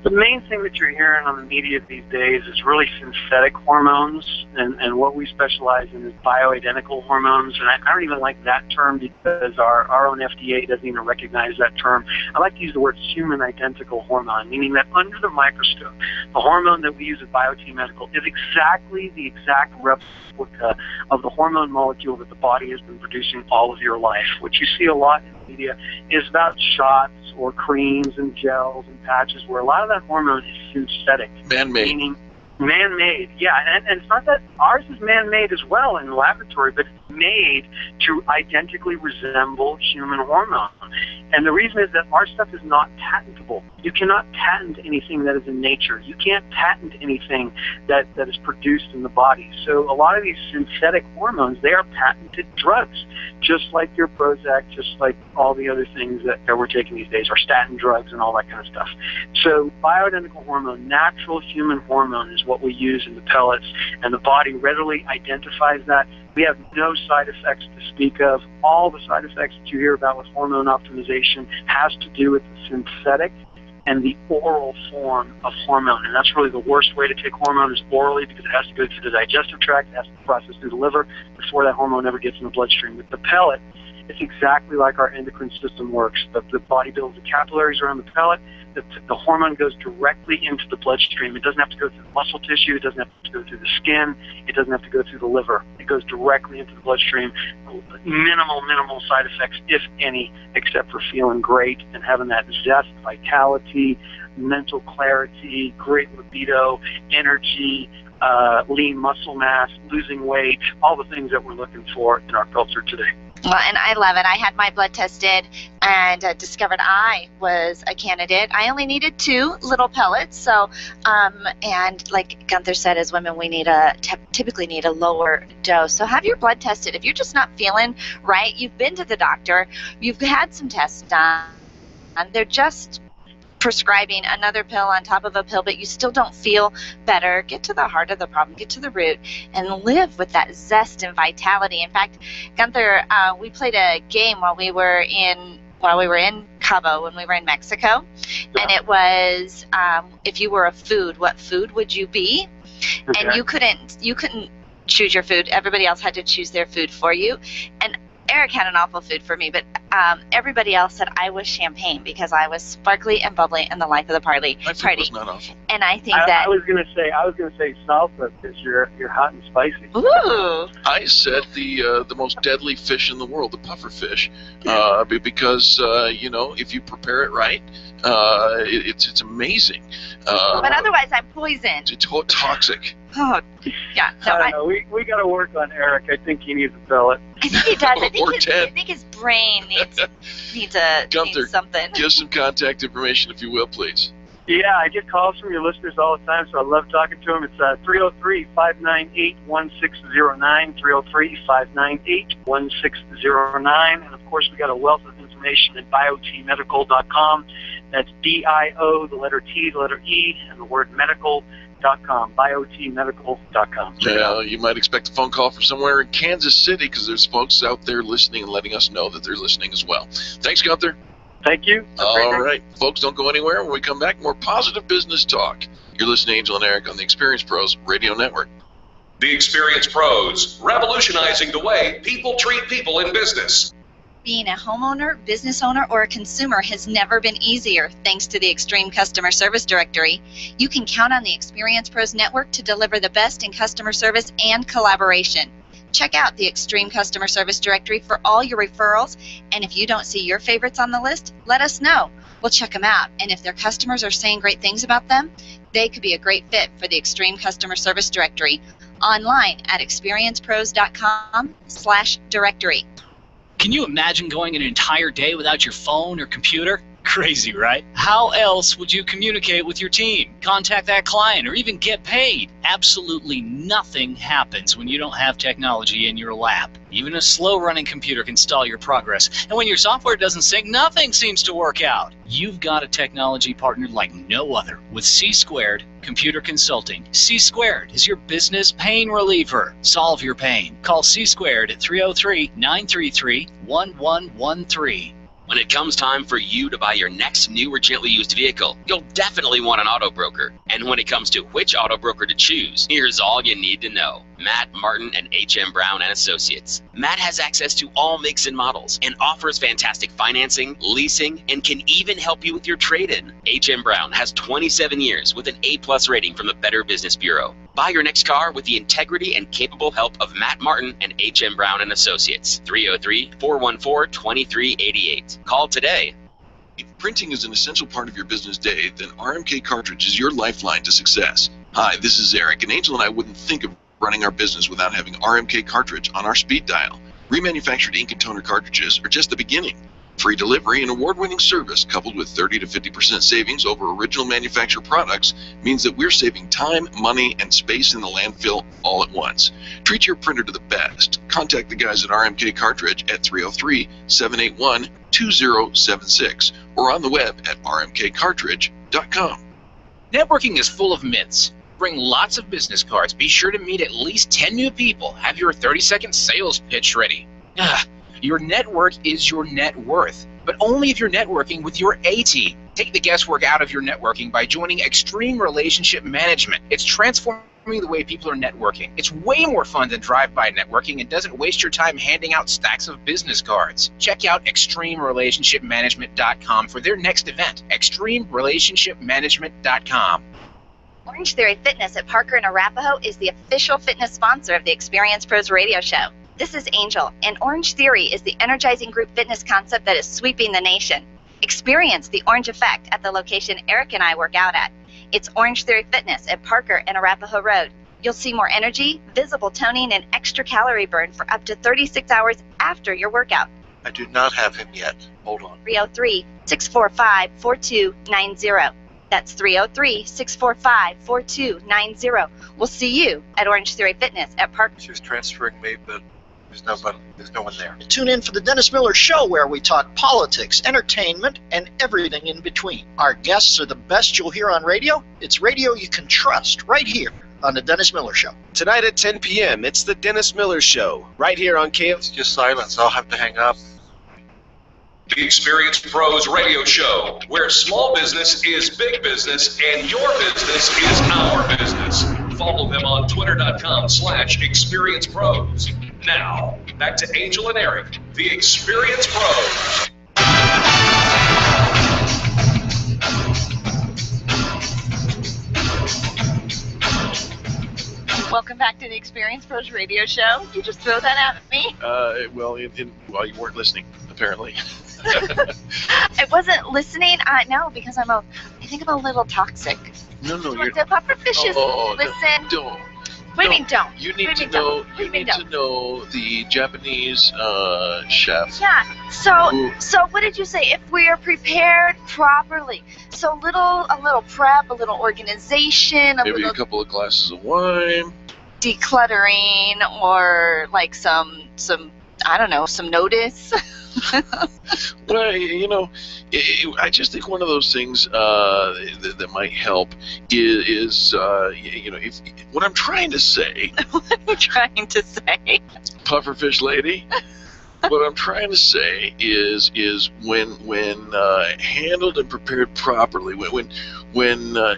The main thing that you're hearing on the media these days is really synthetic hormones, and what we specialize in is bioidentical hormones. And I don't even like that term because our own FDA doesn't even recognize that term. I like to use the word human identical hormone, meaning that under the microscope, the hormone that we use at BioT Medical is exactly the exact replica of the hormone molecule that the body has been producing all of your life. What you see a lot in the media is about shots or creams and gels and patches where a lot of that hormone is synthetic. Man-made. Meaning man-made, yeah. And it's not that ours is man-made as well in the laboratory, but it's made to identically resemble human hormone. And the reason is that our stuff is not patentable. You cannot patent anything that is in nature. You can't patent anything that is produced in the body. So a lot of these synthetic hormones, they are patented drugs, just like your Prozac, just like all the other things that we're taking these days, or statin drugs and all that kind of stuff. So bioidentical hormone, natural human hormone, is what we use in the pellets, and the body readily identifies that. We have no side effects to speak of. All the side effects that you hear about with hormone optimization has to do with the synthetic and the oral form of hormone. And that's really the worst way to take hormone, is orally, because it has to go through the digestive tract, it has to process through the liver before that hormone ever gets in the bloodstream. With the pellet, It's exactly like our endocrine system works. The body builds the capillaries around the pellet. The hormone goes directly into the bloodstream. It doesn't have to go through the muscle tissue. It doesn't have to go through the skin. It doesn't have to go through the liver. It goes directly into the bloodstream. Minimal side effects, if any, except for feeling great and having that zest, vitality, mental clarity, great libido, energy, lean muscle mass, losing weight, all the things that we're looking for in our culture today. Well, and I love it. I had my blood tested and discovered I was a candidate. I only needed 2 little pellets. So, and like Gunther said, as women, we need typically need a lower dose. So have your blood tested. If you're just not feeling right, you've been to the doctor, you've had some tests done, and they're just prescribing another pill on top of a pill, but you still don't feel better, get to the heart of the problem, get to the root, and live with that zest and vitality. In fact, Gunther, we played a game while we were in Cabo, when we were in Mexico, and it was if you were a food, what food would you be? Okay. And you couldn't choose your food. Everybody else had to choose their food for you, and Eric had an awful food for me, but everybody else said I was champagne because I was sparkly and bubbly and the life of the party. My food was not awful. And I think that I was gonna say salsa because you're hot and spicy. Ooh. I said the most deadly fish in the world, the puffer fish, because if you prepare it right, it's amazing. But otherwise, I'm poisoned. It's toxic. Oh, yeah. No, I don't know. We got to work on Eric. I think he needs a pellet. I think he does. I think his brain needs something. Give some contact information, if you will, please. Yeah, I get calls from your listeners all the time, so I love talking to them. It's 303-598-1609, 303-598-1609. And, of course, we got a wealth of information at biotmedical.com. That's B-I-O, the letter T, the letter E, and the word medical.com, biotmedical.com. Yeah, you might expect a phone call from somewhere in Kansas City because there's folks out there listening and letting us know that they're listening as well. Thanks, Gunther. Thank you. All right. Folks, don't go anywhere. When we come back, more positive business talk. You're listening to Angel and Eric on the Experience Pros Radio Network. The Experience Pros, revolutionizing the way people treat people in business. Being a homeowner, business owner, or a consumer has never been easier thanks to the Extreme Customer Service Directory. You can count on the Experience Pros Network to deliver the best in customer service and collaboration. Check out the Extreme Customer Service Directory for all your referrals, and if you don't see your favorites on the list, let us know. We'll check them out, and if their customers are saying great things about them, they could be a great fit for the Extreme Customer Service Directory. Online at experiencepros.com/directory. Can you imagine going an entire day without your phone or computer? Crazy, right? How else would you communicate with your team, contact that client, or even get paid? Absolutely nothing happens when you don't have technology in your lap. Even a slow-running computer can stall your progress. And when your software doesn't sync, nothing seems to work out. You've got a technology partner like no other with C-Squared Computer Consulting. C-Squared is your business pain reliever. Solve your pain. Call C-Squared at 303-933-1113. When it comes time for you to buy your next new or gently used vehicle, you'll definitely want an auto broker. And when it comes to which auto broker to choose, here's all you need to know. Matt Martin and H.M. Brown & Associates. Matt has access to all makes and models and offers fantastic financing, leasing, and can even help you with your trade-in. H.M. Brown has 27 years with an A+ rating from the Better Business Bureau. Buy your next car with the integrity and capable help of Matt Martin and H.M. Brown & Associates. 303-414-2388. Call today. If printing is an essential part of your business day, then RMK Cartridge is your lifeline to success. Hi, this is Eric, and Angel and I wouldn't think of running our business without having RMK Cartridge on our speed dial. Remanufactured ink and toner cartridges are just the beginning. Free delivery and award-winning service coupled with 30 to 50% savings over original manufacturer products means that we're saving time, money, and space in the landfill all at once. Treat your printer to the best. Contact the guys at RMK Cartridge at 303-781-2076 or on the web at rmkcartridge.com. Networking is full of myths. Bring lots of business cards. Be sure to meet at least 10 new people. Have your 30-second sales pitch ready. Your network is your net worth, but only if you're networking with your A-team. Take the guesswork out of your networking by joining Extreme Relationship Management. It's transforming the way people are networking. It's way more fun than drive-by networking and doesn't waste your time handing out stacks of business cards. Check out ExtremeRelationshipManagement.com for their next event. ExtremeRelationshipManagement.com. Orange Theory Fitness at Parker and Arapahoe is the official fitness sponsor of the Experience Pros radio show. This is Angel, and Orange Theory is the energizing group fitness concept that is sweeping the nation. Experience the orange effect at the location Eric and I work out at. It's Orange Theory Fitness at Parker and Arapahoe Road. You'll see more energy, visible toning, and extra calorie burn for up to 36 hours after your workout. I do not have him yet. Hold on. 303-645-4290. That's 303-645-4290. We'll see you at Orange Theory Fitness at Parker. She was transferring me, but there's no one there. Tune in for the Dennis Miller Show, where we talk politics, entertainment, and everything in between. Our guests are the best you'll hear on radio. It's radio you can trust right here on the Dennis Miller Show. Tonight at 10 p.m., it's the Dennis Miller Show, right here on KFC. It's just silence. I'll have to hang up. The Experience Pros radio show, where small business is big business and your business is our business. Follow them on twitter.com/experiencepros. Now, back to Angel and Eric, the Experience Pros. Welcome back to the Experience Pros radio show. You just throw that at me? Well, while you weren't listening, apparently. I wasn't listening. No, because I think I'm a little toxic. No, you're... The puffer fishes listen. Don't. What do you mean don't? You need to know. You need to know the Japanese chef. Yeah. So what did you say? If we are prepared properly, so a little prep, a little organization, maybe a couple of glasses of wine, decluttering, or like some I don't know, some notice. Well, I just think one of those things that might help is what I'm trying to say. What are you trying to say? Pufferfish lady. What I'm trying to say is when handled and prepared properly, when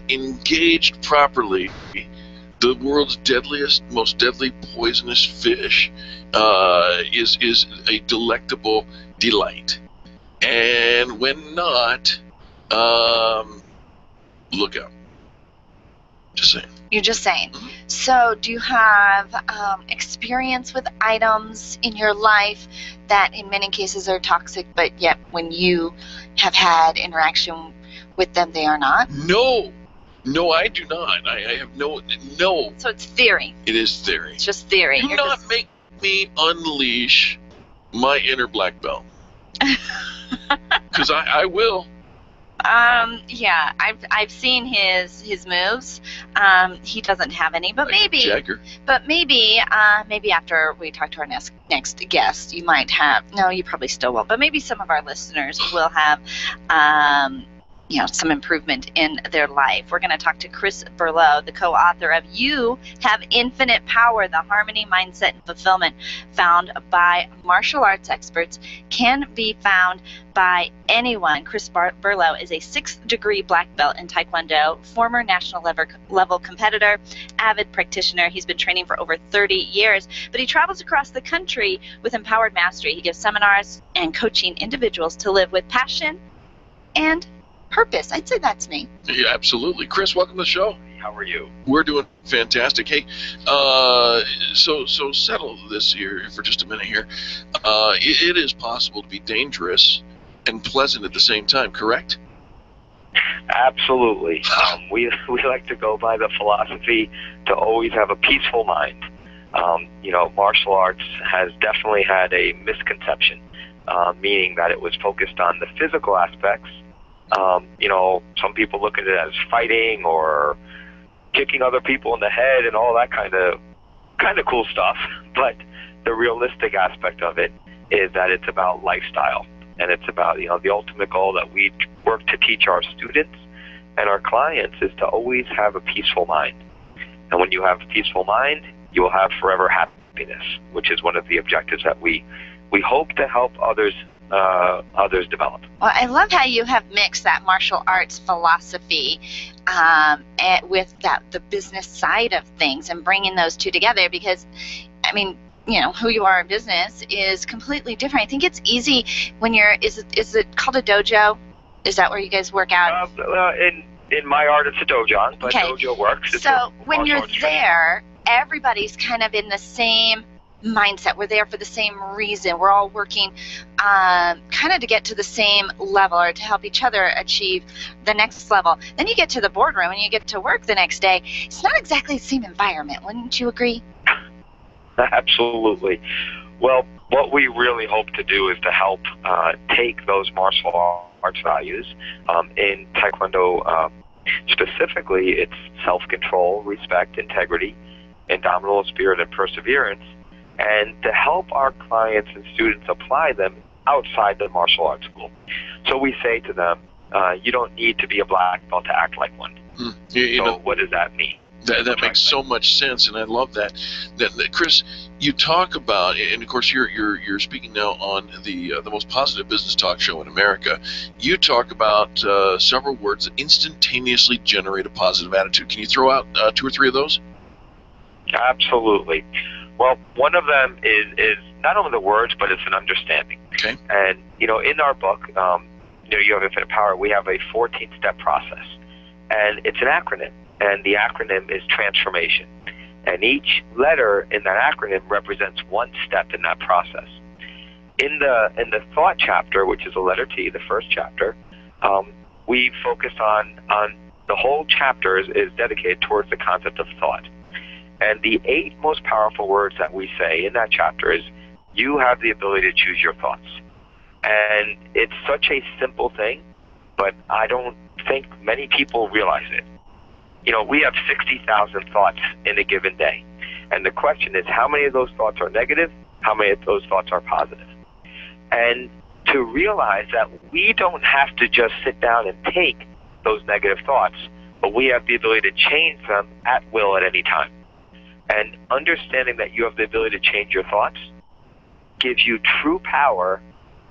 engaged properly, the world's most deadly poisonous fish is a delectable delight. And when not, look out. Just saying. You're just saying. So do you have experience with items in your life that in many cases are toxic, but yet when you have had interaction with them, they are not? No, I do not. I have no. So it's theory. It is theory. It's just theory. Do not make me unleash my inner black belt. Because I will. Yeah, I've seen his moves. He doesn't have any, but maybe. Jagger. But maybe after we talk to our next guest, you might have. No, you probably still won't. But maybe some of our listeners will have. Some improvement in their life. We're going to talk to Chris Berlow, the co-author of You Have Infinite Power, the Harmony, Mindset, and Fulfillment, found by martial arts experts, can be found by anyone. Chris Berlow is a 6th degree black belt in Taekwondo, former national level competitor, avid practitioner. He's been training for over 30 years, but he travels across the country with Empowered Mastery. He gives seminars and coaching individuals to live with passion and purpose. I'd say that's me. Yeah, absolutely. Chris, welcome to the show. How are you? We're doing fantastic. Hey, so settle this here for just a minute here. It is possible to be dangerous and pleasant at the same time, correct? Absolutely. We like to go by the philosophy to always have a peaceful mind. Martial arts has definitely had a misconception, meaning that it was focused on the physical aspects. Some people look at it as fighting or kicking other people in the head and all that kind of cool stuff. But the realistic aspect of it is that it's about lifestyle, and it's about the ultimate goal that we work to teach our students and our clients is to always have a peaceful mind. And when you have a peaceful mind, you will have forever happiness, which is one of the objectives that we we hope to help others develop. Well, I love how you have mixed that martial arts philosophy with the business side of things and bringing those two together, because, I mean, who you are in business is completely different. I think it's easy when is it called a dojo? Is that where you guys work out? In my art, it's a dojo, but okay. Dojo works. So when you're there, everybody's kind of in the same mindset. We're there for the same reason. We're all working kind of to get to the same level or to help each other achieve the next level. Then you get to the boardroom and you get to work the next day. It's not exactly the same environment. Wouldn't you agree? Absolutely. Well, what we really hope to do is to help take those martial arts values. In Taekwondo specifically, it's self-control, respect, integrity, indomitable spirit, and perseverance, and to help our clients and students apply them outside the martial arts school. So we say to them, you don't need to be a black belt to act like one. So what does that mean? That makes so much sense, and I love that. Chris, you talk about, and of course you're speaking now on the most positive business talk show in America. You talk about several words that instantaneously generate a positive attitude. Can you throw out 2 or 3 of those? Absolutely. Well, one of them is not only the words, but it's an understanding. Okay. And in our book, You Have Infinite Power, we have a 14-step process, and it's an acronym. And the acronym is transformation. And each letter in that acronym represents one step in that process. In the thought chapter, which is the letter T, the first chapter, we focus on the whole chapter is dedicated towards the concept of thought. And the 8 most powerful words that we say in that chapter is, you have the ability to choose your thoughts. And it's such a simple thing, but I don't think many people realize it. We have 60,000 thoughts in a given day. And the question is, how many of those thoughts are negative? How many of those thoughts are positive? And to realize that we don't have to just sit down and take those negative thoughts, but we have the ability to change them at will at any time. And understanding that you have the ability to change your thoughts gives you true power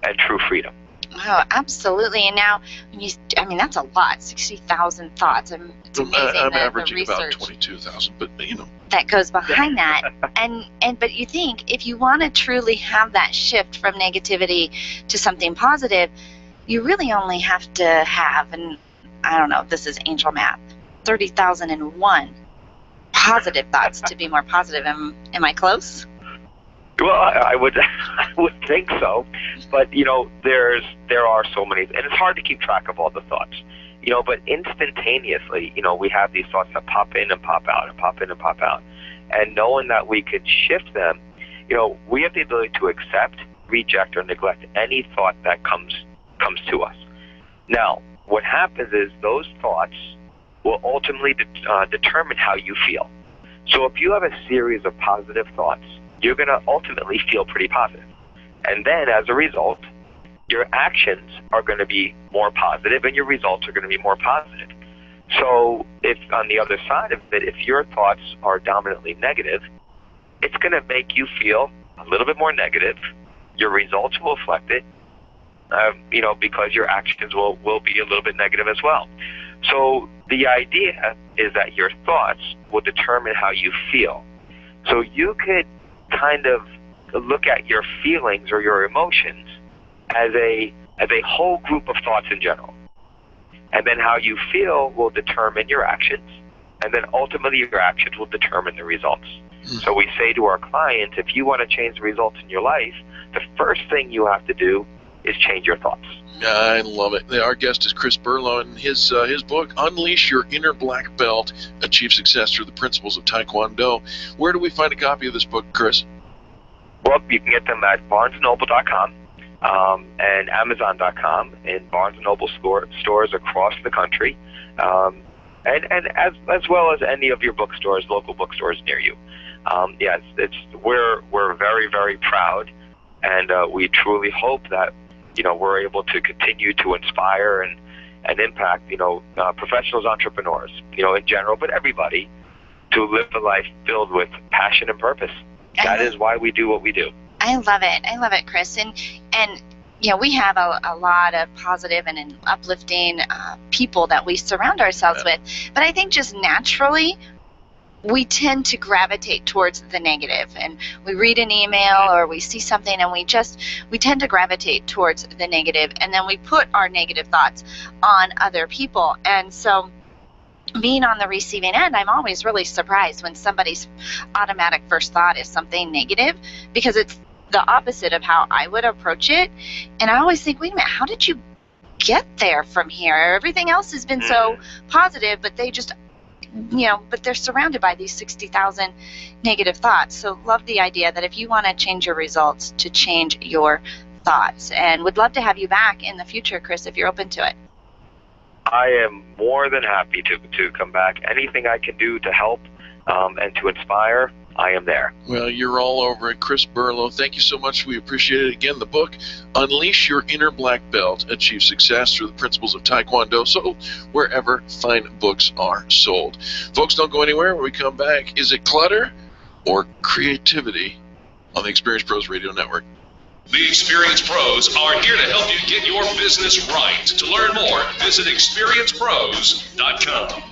and true freedom. Oh, absolutely. And now, that's a lot, 60,000 thoughts. It's amazing I'm the averaging research about 22,000, but that goes behind that. But you think if you want to truly have that shift from negativity to something positive, you really only have to have, and I don't know if this is angel math, 30,001 positive thoughts to be more positive. Am I close? Well, I would think so, but there are so many, and it's hard to keep track of all the thoughts, but instantaneously, we have these thoughts that pop in and pop out and pop in and pop out, and knowing that we could shift them, we have the ability to accept, reject, or neglect any thought that comes to us. Now, what happens is those thoughts will ultimately determine how you feel. So if you have a series of positive thoughts, you're going to ultimately feel pretty positive. And then, as a result, your actions are going to be more positive and your results are going to be more positive. So if, on the other side of it, if your thoughts are dominantly negative, it's going to make you feel a little bit more negative. Your results will reflect it, because your actions will be a little bit negative as well. So the idea is that your thoughts will determine how you feel. So you could kind of look at your feelings or your emotions as a whole group of thoughts in general. And then how you feel will determine your actions, and then ultimately your actions will determine the results. So we say to our clients, if you want to change the results in your life, the first thing you have to do is change your thoughts. I love it. Our guest is Chris Berlow, and his book, Unleash Your Inner Black Belt, Achieve Success Through the Principles of Taekwondo. Where do we find a copy of this book, Chris? Well, you can get them at BarnesandNoble.com and Amazon.com and Barnes & Noble stores across the country, and as well as any of your bookstores, local bookstores near you. We're very, very proud, and we truly hope that we're able to continue to inspire and impact professionals, entrepreneurs, in general, but everybody, to live a life filled with passion and purpose. That is why we do what we do. I love it, Chris. And you know, we have a lot of positive and uplifting people that we surround ourselves with. But I think just naturally, we tend to gravitate towards the negative. And we read an email or we see something and we tend to gravitate towards the negative. And then we put our negative thoughts on other people. And so being on the receiving end, I'm always really surprised when somebody's automatic first thought is something negative, because it's the opposite of how I would approach it. And I always think, wait a minute, how did you get there from here? Everything else has been so positive, but they just, you know, but they're surrounded by these 60,000 negative thoughts. So love the idea that if you want to change your results, to change your thoughts. And would love to have you back in the future, Chris, if you're open to it. I am more than happy to come back. Anything I can do to help and to inspire, I am there. Well, you're all over it. Chris Burlow, thank you so much. We appreciate it. Again, the book, Unleash Your Inner Black Belt, Achieve Success Through the Principles of Taekwondo, sold wherever fine books are sold. Folks, don't go anywhere. When we come back, is it clutter or creativity on the Experience Pros Radio Network? The Experience Pros are here to help you get your business right. To learn more, visit experiencepros.com.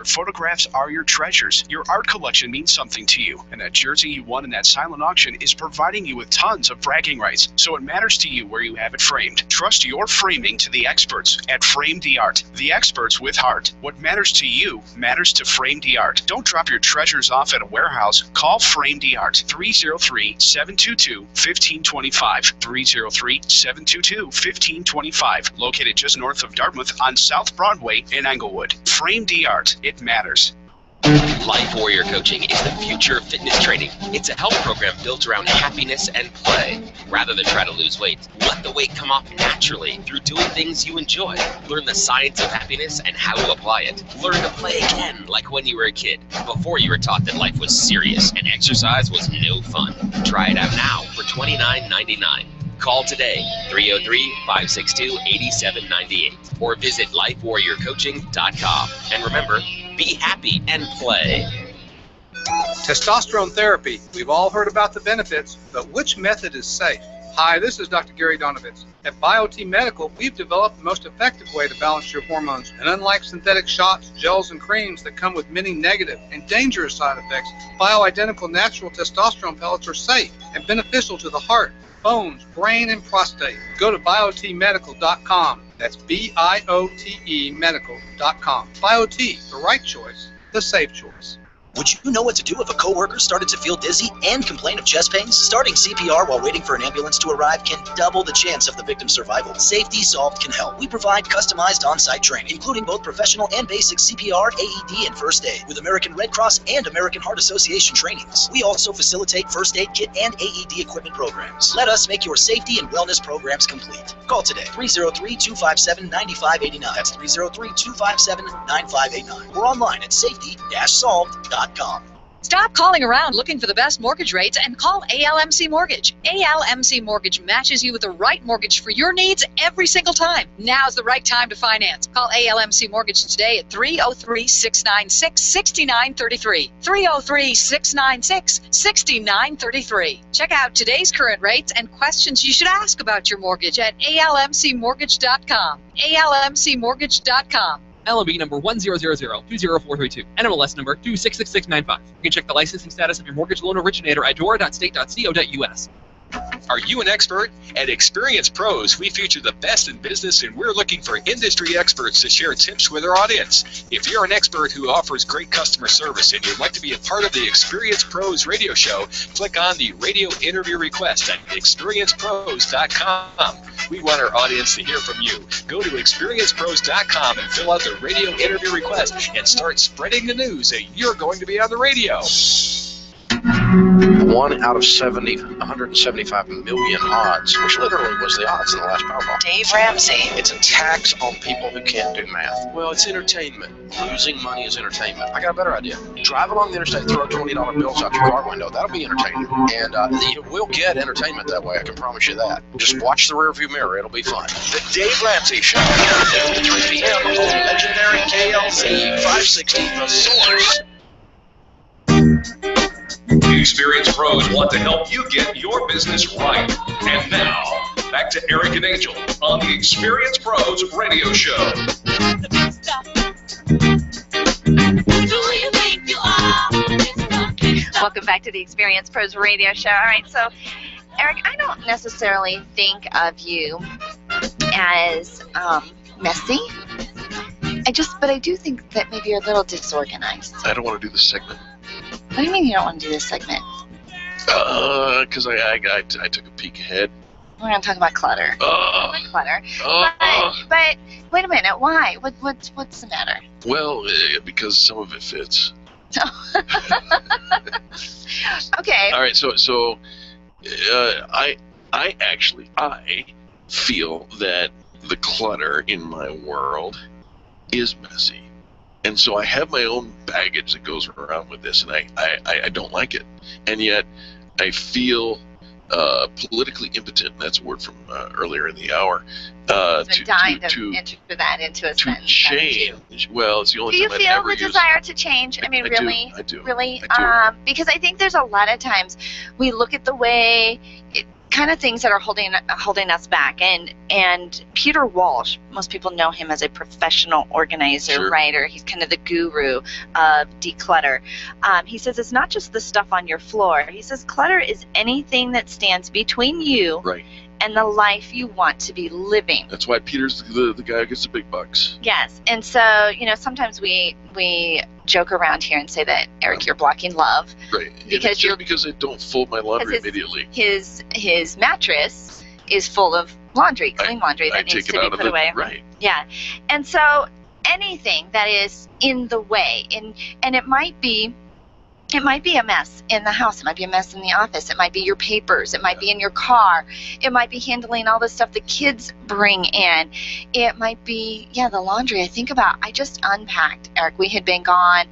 Photographs are your treasures. Your art collection means something to you, and that jersey you won in that silent auction is providing you with tons of bragging rights, so it matters to you where you have it framed. Trust your framing to the experts at Frame the Art, the experts with heart. What matters to you matters to Frame the Art. Don't drop your treasures off at a warehouse. Call Frame the Art, 303-722-1525, 303-722-1525, located just north of Dartmouth on South Broadway in Englewood. Frame the Art. It matters. Life Warrior Coaching is the future of fitness training. It's a health program built around happiness and play. Rather than try to lose weight, let the weight come off naturally through doing things you enjoy. Learn the science of happiness and how to apply it. Learn to play again like when you were a kid, before you were taught that life was serious and exercise was no fun. Try it out now for $29.99. Call today, 303-562-8798, or visit lifewarriorcoaching.com. And remember, be happy and play. Testosterone therapy. We've all heard about the benefits, but which method is safe? Hi, this is Dr. Gary Donovitz. At BioT Medical, we've developed the most effective way to balance your hormones. And unlike synthetic shots, gels, and creams that come with many negative and dangerous side effects, bioidentical natural testosterone pellets are safe and beneficial to the heart, bones, brain, and prostate. Go to biotmedical.com. That's BIOTE medical.com. BioT, the right choice, the safe choice. Would you know what to do if a coworker started to feel dizzy and complain of chest pains? Starting CPR while waiting for an ambulance to arrive can double the chance of the victim's survival. Safety Solved can help. We provide customized on-site training, including both professional and basic CPR, AED, and first aid, with American Red Cross and American Heart Association trainings. We also facilitate first aid kit and AED equipment programs. Let us make your safety and wellness programs complete. Call today, 303-257-9589. That's 303-257-9589. Or online at safety-solved.com. Stop calling around looking for the best mortgage rates and call ALMC Mortgage. ALMC Mortgage matches you with the right mortgage for your needs every single time. Now's the right time to finance. Call ALMC Mortgage today at 303-696-6933. 303-696-6933. Check out today's current rates and questions you should ask about your mortgage at almcmortgage.com. almcmortgage.com. LOB number 100020432, NMLS number 266695. You can check the licensing status of your mortgage loan originator at dora.state.co.us. Are you an expert? At Experience Pros, we feature the best in business, and we're looking for industry experts to share tips with our audience. If you're an expert who offers great customer service and you'd like to be a part of the Experience Pros radio show, click on the radio interview request at experiencepros.com. We want our audience to hear from you. Go to experiencepros.com and fill out the radio interview request and start spreading the news that you're going to be on the radio. 1 out of 70, 175 million odds, which literally was the odds in the last Powerball. Dave Ramsey. It's a tax on people who can't do math. Well, it's entertainment. Losing money is entertainment. I got a better idea. Drive along the interstate, throw $20 bills out your car window. That'll be entertaining. And you will get entertainment that way, I can promise you that. Just watch the rearview mirror. It'll be fun. The Dave Ramsey Show, 3 p.m. on legendary KLZ 560, The Source. Experienced pros want to help you get your business right. And now, back to Eric and Angel on the Experienced Pros Radio Show. Welcome back to the Experienced Pros Radio Show. All right, so Eric, I don't necessarily think of you as messy. But I do think that maybe you're a little disorganized. I don't want to do this segment. What do you mean you don't want to do this segment? Because I took a peek ahead. We're going to talk about clutter. Clutter. But wait a minute. Why? What's the matter? Well, because some of it fits. Okay. All right. So I feel that the clutter in my world is messy. And so I have my own baggage that goes around with this, and I don't like it. And yet I feel politically impotent, that's a word from earlier in the hour, to enter that into a sentence. Change. Well, it's the only Do you time feel I'd ever the desire to change? I mean, really? I do. Really? I do. Because I think there's a lot of times we look at the way kind of things that are holding us back. And Peter Walsh, most people know him as a professional organizer, writer. He's kind of the guru of declutter. He says it's not just the stuff on your floor. He says clutter is anything that stands between you and the life you want to be living. That's why Peter's the guy who gets the big bucks. Yes. And so, sometimes we joke around here and say that, Eric, you're blocking love. Right. Because I don't fold my laundry immediately. His mattress is full of clean laundry that needs to be put away. Right. Yeah. And so anything that is in the way, and it might be a mess in the house. It might be a mess in the office. It might be your papers. It might be in your car. It might be handling all the stuff the kids bring in. It might be, the laundry. I just unpacked, Eric. We had been gone.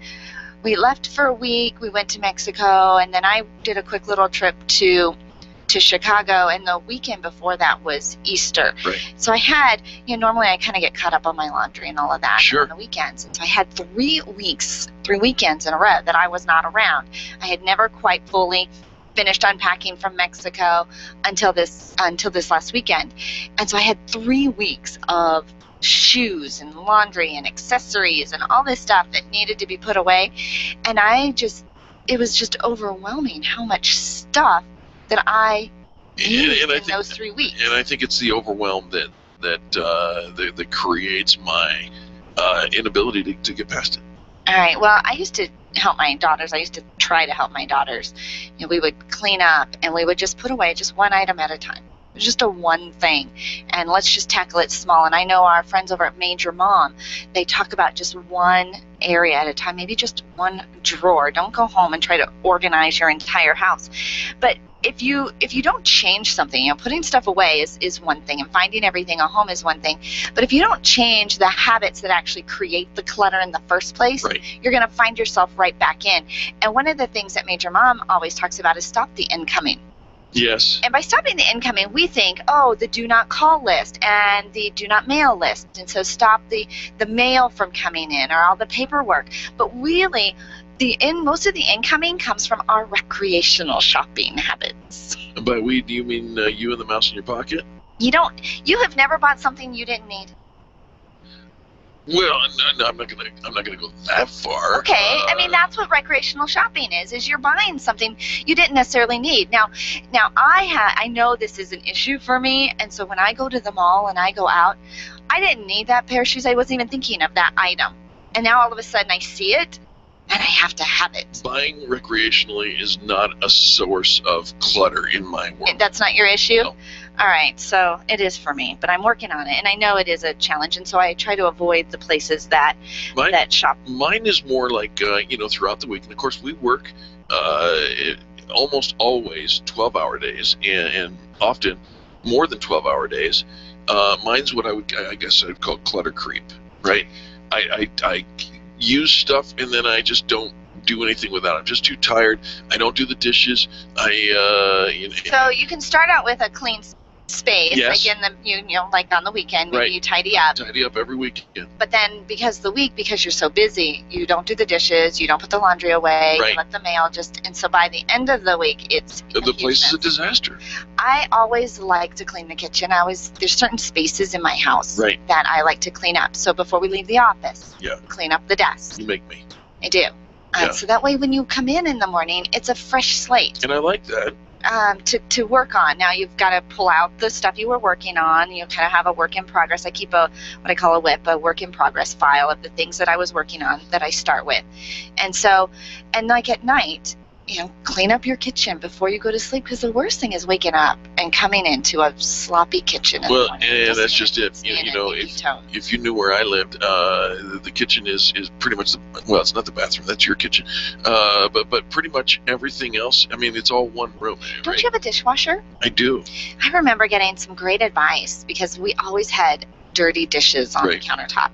We left for a week. We went to Mexico, and then I did a quick little trip to Chicago, and the weekend before that was Easter. Right. So I had, normally I kind of get caught up on my laundry and all of that on the weekends. And so I had 3 weekends in a row that I was not around. I had never quite fully finished unpacking from Mexico until this last weekend. And so I had 3 weeks of shoes and laundry and accessories and all this stuff that needed to be put away. And it was just overwhelming how much stuff that I used in those 3 weeks. And I think it's the overwhelm that creates my inability to get past it. All right. Well, I used to help my daughters. I used to try to help my daughters. We would clean up, and we would just put away just one item at a time. Just a one thing, and let's just tackle it small. And I know our friends over at Major Mom, they talk about just one area at a time, maybe just one drawer. Don't go home and try to organize your entire house. But if you don't change something, putting stuff away is one thing, and finding everything at home is one thing. But if you don't change the habits that actually create the clutter in the first place, you're going to find yourself right back in. And one of the things that Major Mom always talks about is stop the incoming. Yes. And by stopping the incoming, we think, the do not call list and the do not mail list. And so stop the mail from coming in or all the paperwork. But really, most of the incoming comes from our recreational shopping habits. By we, do you mean you and the mouse in your pocket? You have never bought something you didn't need. Well, no, I'm not gonna go that far. Okay, I mean that's what recreational shopping is you're buying something you didn't necessarily need. Now I know this is an issue for me, and so when I go to the mall and I go out, I didn't need that pair of shoes. I wasn't even thinking of that item, and now all of a sudden I see it, and I have to have it. Buying recreationally is not a source of clutter in my world. That's not your issue? No. All right, so it is for me, but I'm working on it, and I know it is a challenge, and so I try to avoid the places that shop. Mine is more like, throughout the week, and of course we work almost always 12-hour days, and often more than 12-hour days. Mine's what I guess I'd call clutter creep, right? I use stuff, and then I just don't do anything without it. I'm just too tired. I don't do the dishes. So you can start out with a clean space, Yes. like in the you know like on the weekend, maybe Right. you tidy up. Tidy up every weekend. But then because you're so busy, you don't do the dishes, you don't put the laundry away, Right. you let the mail and so by the end of the week, it's a The huge place is a mess. disaster. I always like to clean the kitchen. There's certain spaces in my house Right. that I like to clean up. So before we leave the office, Yeah. clean up the desk. You make me. I do. Yeah. So that way when you come in the morning, it's a fresh slate. And I like that. To work on. Now you've got to pull out the stuff you were working on. You kind of have a work in progress. I keep what I call a WIP, a work in progress file of the things that I was working on that I start with. And like at night, clean up your kitchen before you go to sleep, because the worst thing is waking up and coming into a sloppy kitchen. Well, and that's just it. If you knew where I lived, the kitchen is pretty much it's not the bathroom. That's your kitchen. But pretty much everything else. I mean, it's all one room. Don't you have a dishwasher? I do. I remember getting some great advice because we always had dirty dishes on the countertop.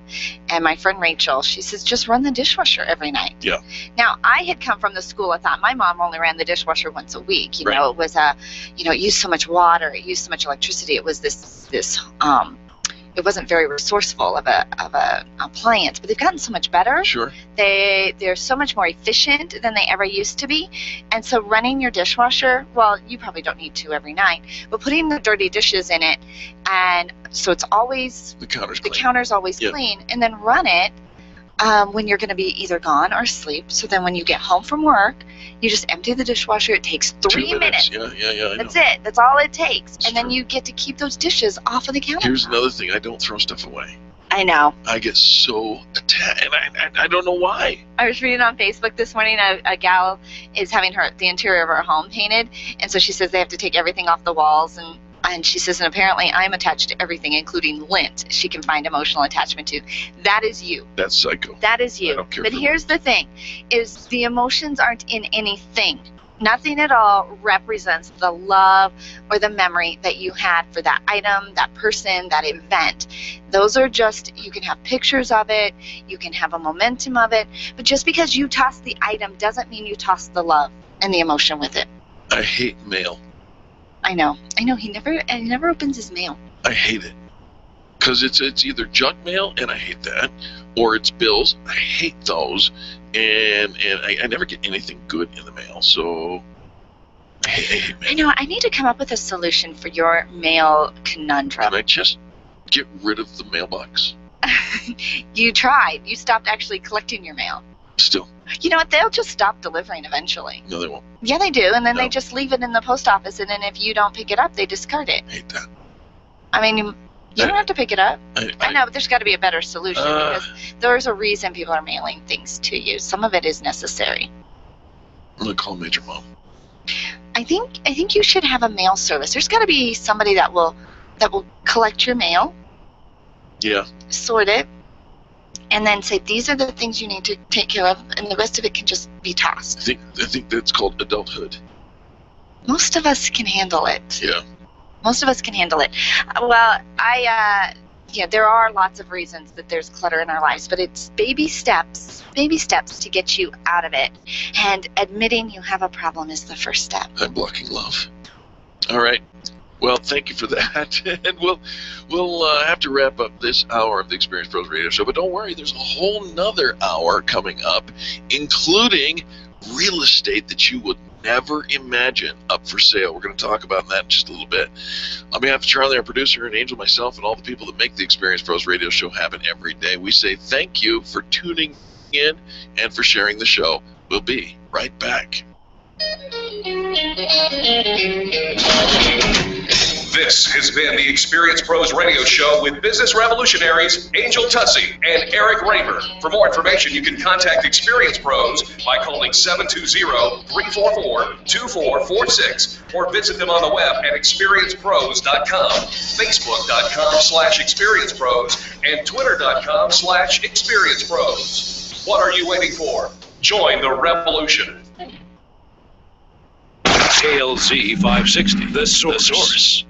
And my friend Rachel, she says, just run the dishwasher every night. Yeah. Now, I had come from the school, I thought my mom only ran the dishwasher once a week. You Right. know, it was it used so much water, it used so much electricity. It was it wasn't very resourceful of a appliance, but they've gotten so much better. Sure. They're so much more efficient than they ever used to be. And so running your dishwasher, well, you probably don't need to every night, but putting the dirty dishes in it, and so it's always the counter's always Yeah. clean, and then run it when you're going to be either gone or asleep. So then when you get home from work, you just empty the dishwasher. It takes 3 minutes. Yeah. I That's know. it. That's all it takes. And then you get to keep those dishes off of the counter. Here's another thing. I don't throw stuff away. I know. I get so attached, and I don't know why. I was reading on Facebook this morning, a gal is having the interior of her home painted, and so she says they have to take everything off the walls, and she says, and apparently I'm attached to everything, including lint she can find emotional attachment to. That is you. That's psycho. That is you. I don't care But for here's the thing, is the emotions aren't in anything. Nothing at all represents the love or the memory that you had for that item, that person, that event. Those are just, you can have pictures of it, you can have a momentum of it, but just because you toss the item doesn't mean you toss the love and the emotion with it. I hate mail. I know. He never opens his mail. I hate it. Because it's either junk mail, and I hate that, or it's bills. I hate those. And I never get anything good in the mail, so I hate mail. I know. I need to come up with a solution for your mail conundrum. Can I just get rid of the mailbox? You tried. You stopped actually collecting your mail. Still. You know what? They'll just stop delivering eventually. No, they won't. Yeah, they do. And then No. they just leave it in the post office, and then if you don't pick it up, they discard it. I hate that. I mean, you don't have to pick it up. I know, but there's got to be a better solution because there's a reason people are mailing things to you. Some of it is necessary. I'm going to call Major Mom. I think you should have a mail service. There's got to be somebody that will collect your mail, Yeah. sort it, and then say these are the things you need to take care of, and the rest of it can just be tossed. I think that's called adulthood. Most of us can handle it. Yeah. Most of us can handle it. Well, there are lots of reasons that there's clutter in our lives, but it's baby steps to get you out of it. And admitting you have a problem is the first step. I'm blocking love. All right. Well, thank you for that. And we'll have to wrap up this hour of the Experience Pros Radio Show. But don't worry, there's a whole nother hour coming up, including real estate that you would never imagine up for sale. We're going to talk about that in just a little bit. On behalf of Charlie, our producer, and Angel, myself, and all the people that make the Experience Pros Radio Show happen every day, we say thank you for tuning in and for sharing the show. We'll be right back. This has been the Experience Pros Radio Show with business revolutionaries Angel Tussey and Eric Raymer. For more information, you can contact Experience Pros by calling 720-344-2446 or visit them on the web at experiencepros.com, facebook.com/experiencepros, and twitter.com/experiencepros. What are you waiting for? Join the revolution. KLZ 560, the source.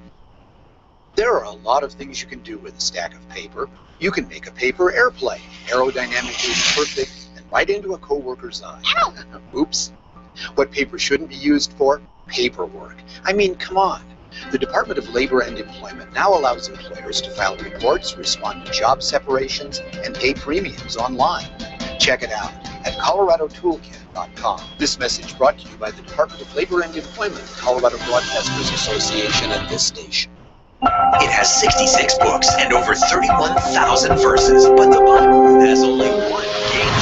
There are a lot of things you can do with a stack of paper. You can make a paper airplane, aerodynamically perfect, and right into a coworker's eye. Oops. What paper shouldn't be used for? Paperwork. I mean, come on. The Department of Labor and Employment now allows employers to file reports, respond to job separations, and pay premiums online. Check it out at coloradotoolkit.com. This message brought to you by the Department of Labor and Employment, Colorado Broadcasters Association, and this station. It has 66 books and over 31,000 verses, but the Bible has only one game.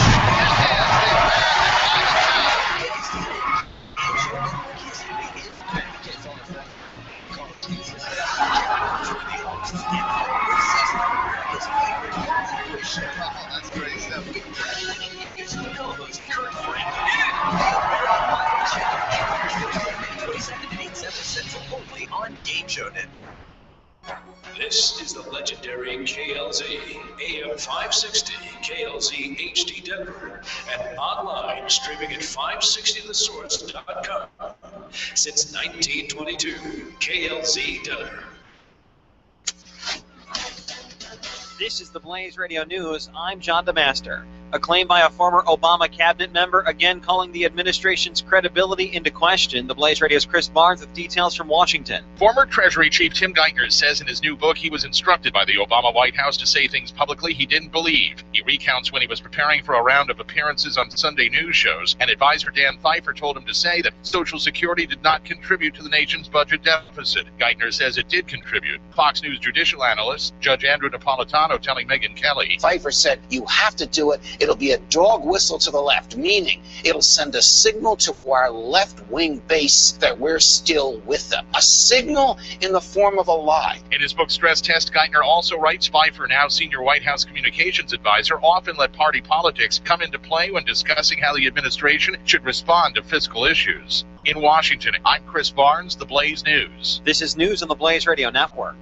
Only on Game Show Net. This is the legendary KLZ AM 560 KLZ HD Denver and online streaming at 560thesource.com. Since 1922, KLZ Denver. This is the Blaze Radio News. I'm John DeMaster. A claim by a former Obama cabinet member, again calling the administration's credibility into question. The Blaze Radio's Chris Barnes with details from Washington. Former Treasury Chief Tim Geithner says in his new book he was instructed by the Obama White House to say things publicly he didn't believe. He recounts when he was preparing for a round of appearances on Sunday news shows, and advisor Dan Pfeiffer told him to say that Social Security did not contribute to the nation's budget deficit. Geithner says it did contribute. Fox News judicial analyst Judge Andrew Napolitano telling Megyn Kelly, Pfeiffer said, you have to do it. It'll be a dog whistle to the left, meaning it'll send a signal to our left-wing base that we're still with them. A signal in the form of a lie. In his book Stress Test, Geithner also writes Pfeiffer, now senior White House communications advisor, often let party politics come into play when discussing how the administration should respond to fiscal issues. In Washington, I'm Chris Barnes, The Blaze News. This is news on the Blaze Radio Network.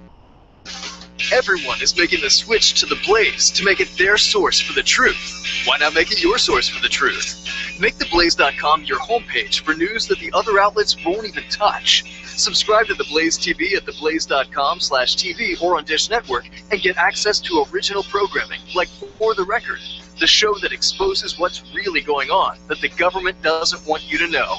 Everyone is making the switch to the Blaze to make it their source for the truth. Why not make it your source for the truth? Make theblaze.com your homepage for news that the other outlets won't even touch. Subscribe to The Blaze TV at theblaze.com/TV or on Dish Network and get access to original programming like For the Record, the show that exposes what's really going on that the government doesn't want you to know.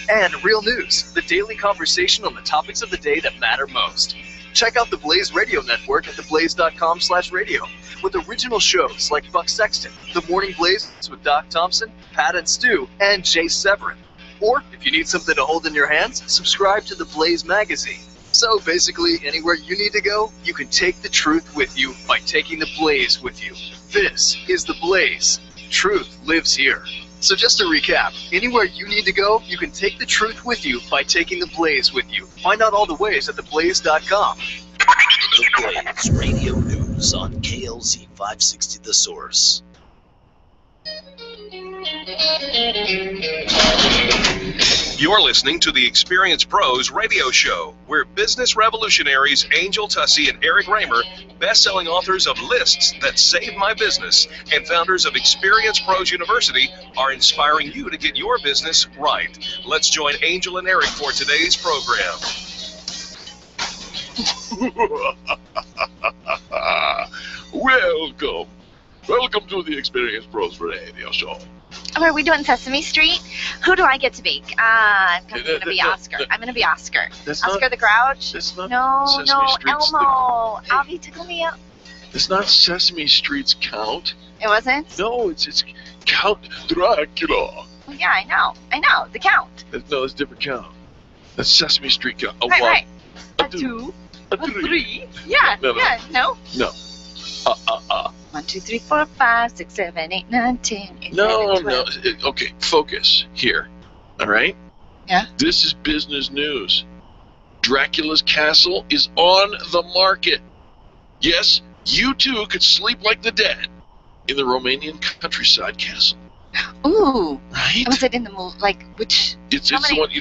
And Real News, the daily conversation on the topics of the day that matter most. Check out the Blaze Radio Network at theblaze.com/radio with original shows like Buck Sexton, The Morning Blaze with Doc Thompson, Pat and Stu, and Jay Severin. Or, if you need something to hold in your hands, subscribe to the Blaze magazine. So basically, anywhere you need to go, you can take the truth with you by taking the Blaze with you. This is the Blaze. Truth lives here. So just to recap, anywhere you need to go, you can take the truth with you by taking the Blaze with you. Find out all the ways at theblaze.com. The Blaze Radio News on KLZ 560 The Source. You're listening to the Experience Pros radio show, where business revolutionaries Angel Tussey and Eric Raymer, best-selling authors of Lists That Saved My Business, and founders of Experience Pros University, are inspiring you to get your business right. Let's join Angel and Eric for today's program. Welcome to the Experience Pros Radio Show. Oh, are we doing Sesame Street? Who do I get to be? I'm going to be Oscar. I'm going to be Oscar. Oscar the Grouch? No, Elmo. Alvy, tickle me up. It's not Sesame Street's Count. It wasn't? No, it's Count Dracula. Oh, yeah, I know. The Count. No, it's a different Count. That's Sesame Street Count. A right, one, right. a two, a three. Yeah, No. 1, 2, 3, 4, 5, 6, 7, 8, 9, 10, 11, 12. Okay, focus here. All right? Yeah? This is business news. Dracula's castle is on the market. Yes, you too could sleep like the dead in the Romanian countryside castle. Ooh. Right? Was it in the movie? Like, which?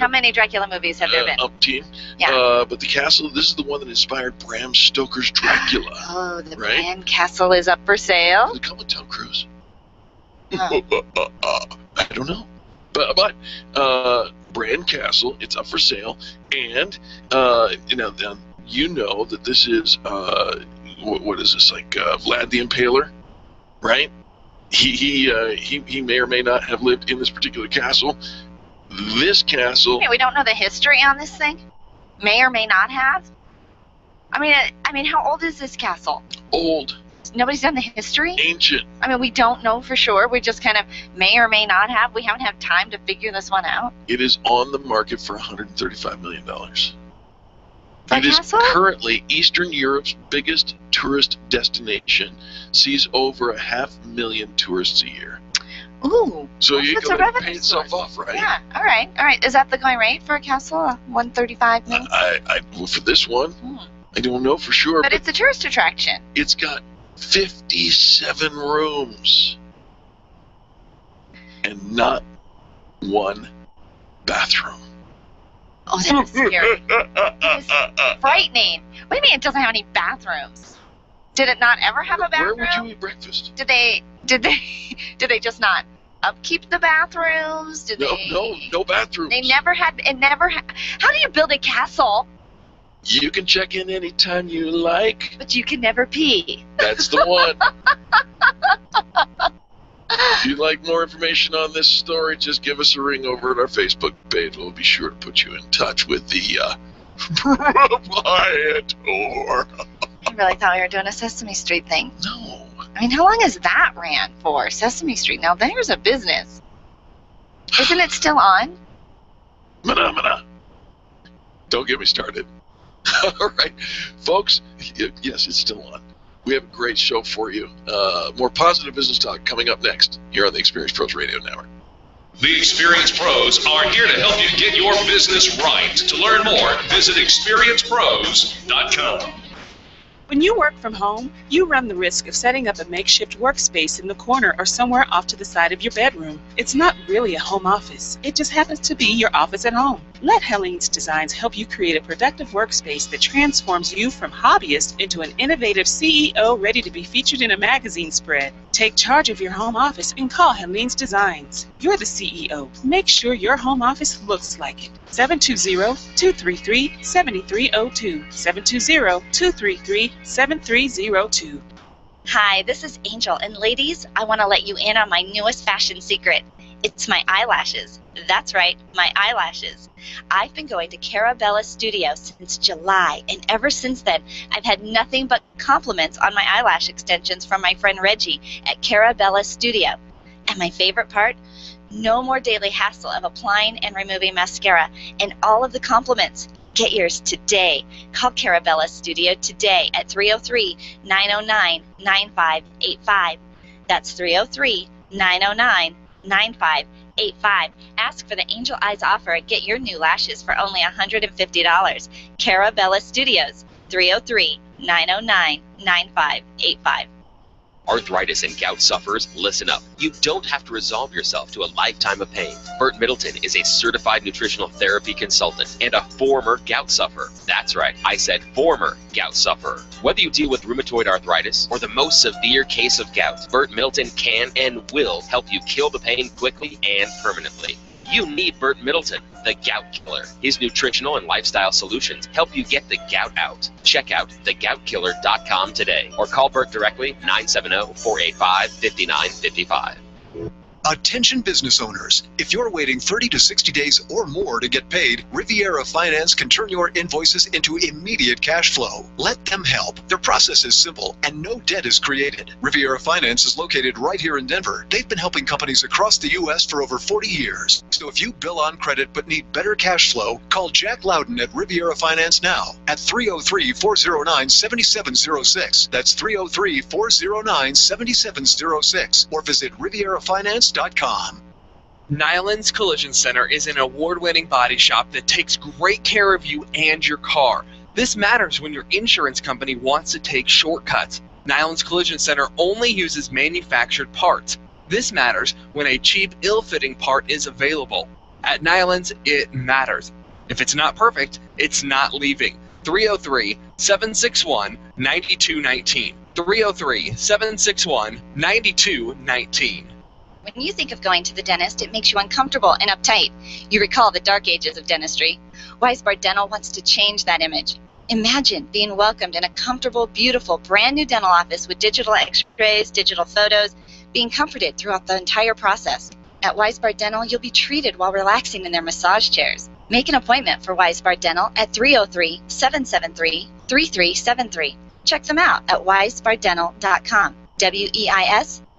How many Dracula movies have there been? Umpteen. Yeah. But the castle, this is the one that inspired Bram Stoker's Dracula. Oh, the right? Bran Castle is up for sale? Does it come with Tom Cruise? Oh. I don't know. But Bran Castle, it's up for sale. And, you know that this is, what is this, like Vlad the Impaler, right? He may or may not have lived in this particular castle. This castle... Hey, we don't know the history on this thing? may or may not have? I mean, how old is this castle? Old. Nobody's done the history? Ancient. I mean, we don't know for sure. We just kind of may or may not have. We haven't had time to figure this one out. It is on the market for $135 million. A it is castle? currently Eastern Europe's biggest tourist destination, sees over 500,000 tourists a year. Ooh. So well, you it's go a ahead and revenue pay yourself source. off, right? Yeah. All right. Is that the going rate for a castle? $135 million? Well, for this one, I don't know for sure. But it's a tourist attraction. It's got 57 rooms and not one bathroom. Oh, that is scary. That is frightening. What do you mean it doesn't have any bathrooms? Did it not ever have a bathroom? Where would you eat breakfast? Did they just not upkeep the bathrooms? No bathrooms. They never had. It never. How do you build a castle? You can check in anytime you like. But you can never pee. That's the one. If you'd like more information on this story, just give us a ring over at our Facebook page. We'll be sure to put you in touch with the proprietor. I really thought we were doing a Sesame Street thing. No. I mean, how long has that ran for? Sesame Street. Now there's a business. Isn't it still on? Mana. Don't get me started. All right, folks. Yes, it's still on. We have a great show for you. More positive business talk coming up next here on the Experience Pros Radio Network. The Experience Pros are here to help you get your business right. To learn more, visit experiencepros.com. When you work from home, you run the risk of setting up a makeshift workspace in the corner or somewhere off to the side of your bedroom. It's not really a home office. It just happens to be your office at home. Let Helene's Designs help you create a productive workspace that transforms you from hobbyist into an innovative CEO ready to be featured in a magazine spread. Take charge of your home office and call Helene's Designs. You're the CEO. Make sure your home office looks like it. 720-233-7302. 720-233-7302. Hi, this is Angel, and ladies, I want to let you in on my newest fashion secret. It's my eyelashes. That's right, my eyelashes. I've been going to Carabella Studio since July, and ever since then, I've had nothing but compliments on my eyelash extensions from my friend Reggie at Carabella Studio. And my favorite part? No more daily hassle of applying and removing mascara, and all of the compliments. Get yours today. Call Carabella Studio today at 303-909-9585. That's 303-909-9585. Ask for the Angel Eyes offer and get your new lashes for only $150. Carabella Studios, 303-909-9585. Arthritis and gout sufferers, listen up. You don't have to resolve yourself to a lifetime of pain. Burt Middleton is a certified nutritional therapy consultant and a former gout sufferer. That's right, I said former gout sufferer. Whether you deal with rheumatoid arthritis or the most severe case of gout, Burt Middleton can and will help you kill the pain quickly and permanently. You need Burt Middleton, the gout killer. His nutritional and lifestyle solutions help you get the gout out. Check out thegoutkiller.com today or call Burt directly 970-485-5955. Attention business owners. If you're waiting 30 to 60 days or more to get paid, Riviera Finance can turn your invoices into immediate cash flow. Let them help. Their process is simple and no debt is created. Riviera Finance is located right here in Denver. They've been helping companies across the U.S. for over 40 years. So if you bill on credit but need better cash flow, call Jack Loudon at Riviera Finance now at 303-409-7706. That's 303-409-7706. Or visit RivieraFinance.com. Nyland's Collision Center is an award-winning body shop that takes great care of you and your car. This matters when your insurance company wants to take shortcuts. Nyland's Collision Center only uses manufactured parts. This matters when a cheap, ill-fitting part is available. At Nyland's, it matters. If it's not perfect, it's not leaving. 303-761-9219. 303-761-9219. When you think of going to the dentist, it makes you uncomfortable and uptight. You recall the dark ages of dentistry. Weisbart Dental wants to change that image. Imagine being welcomed in a comfortable, beautiful, brand new dental office with digital x-rays, digital photos, being comforted throughout the entire process. At Weisbart Dental, you'll be treated while relaxing in their massage chairs. Make an appointment for Weisbard Dental at 303-773-3373. Check them out at weisbarddental.com.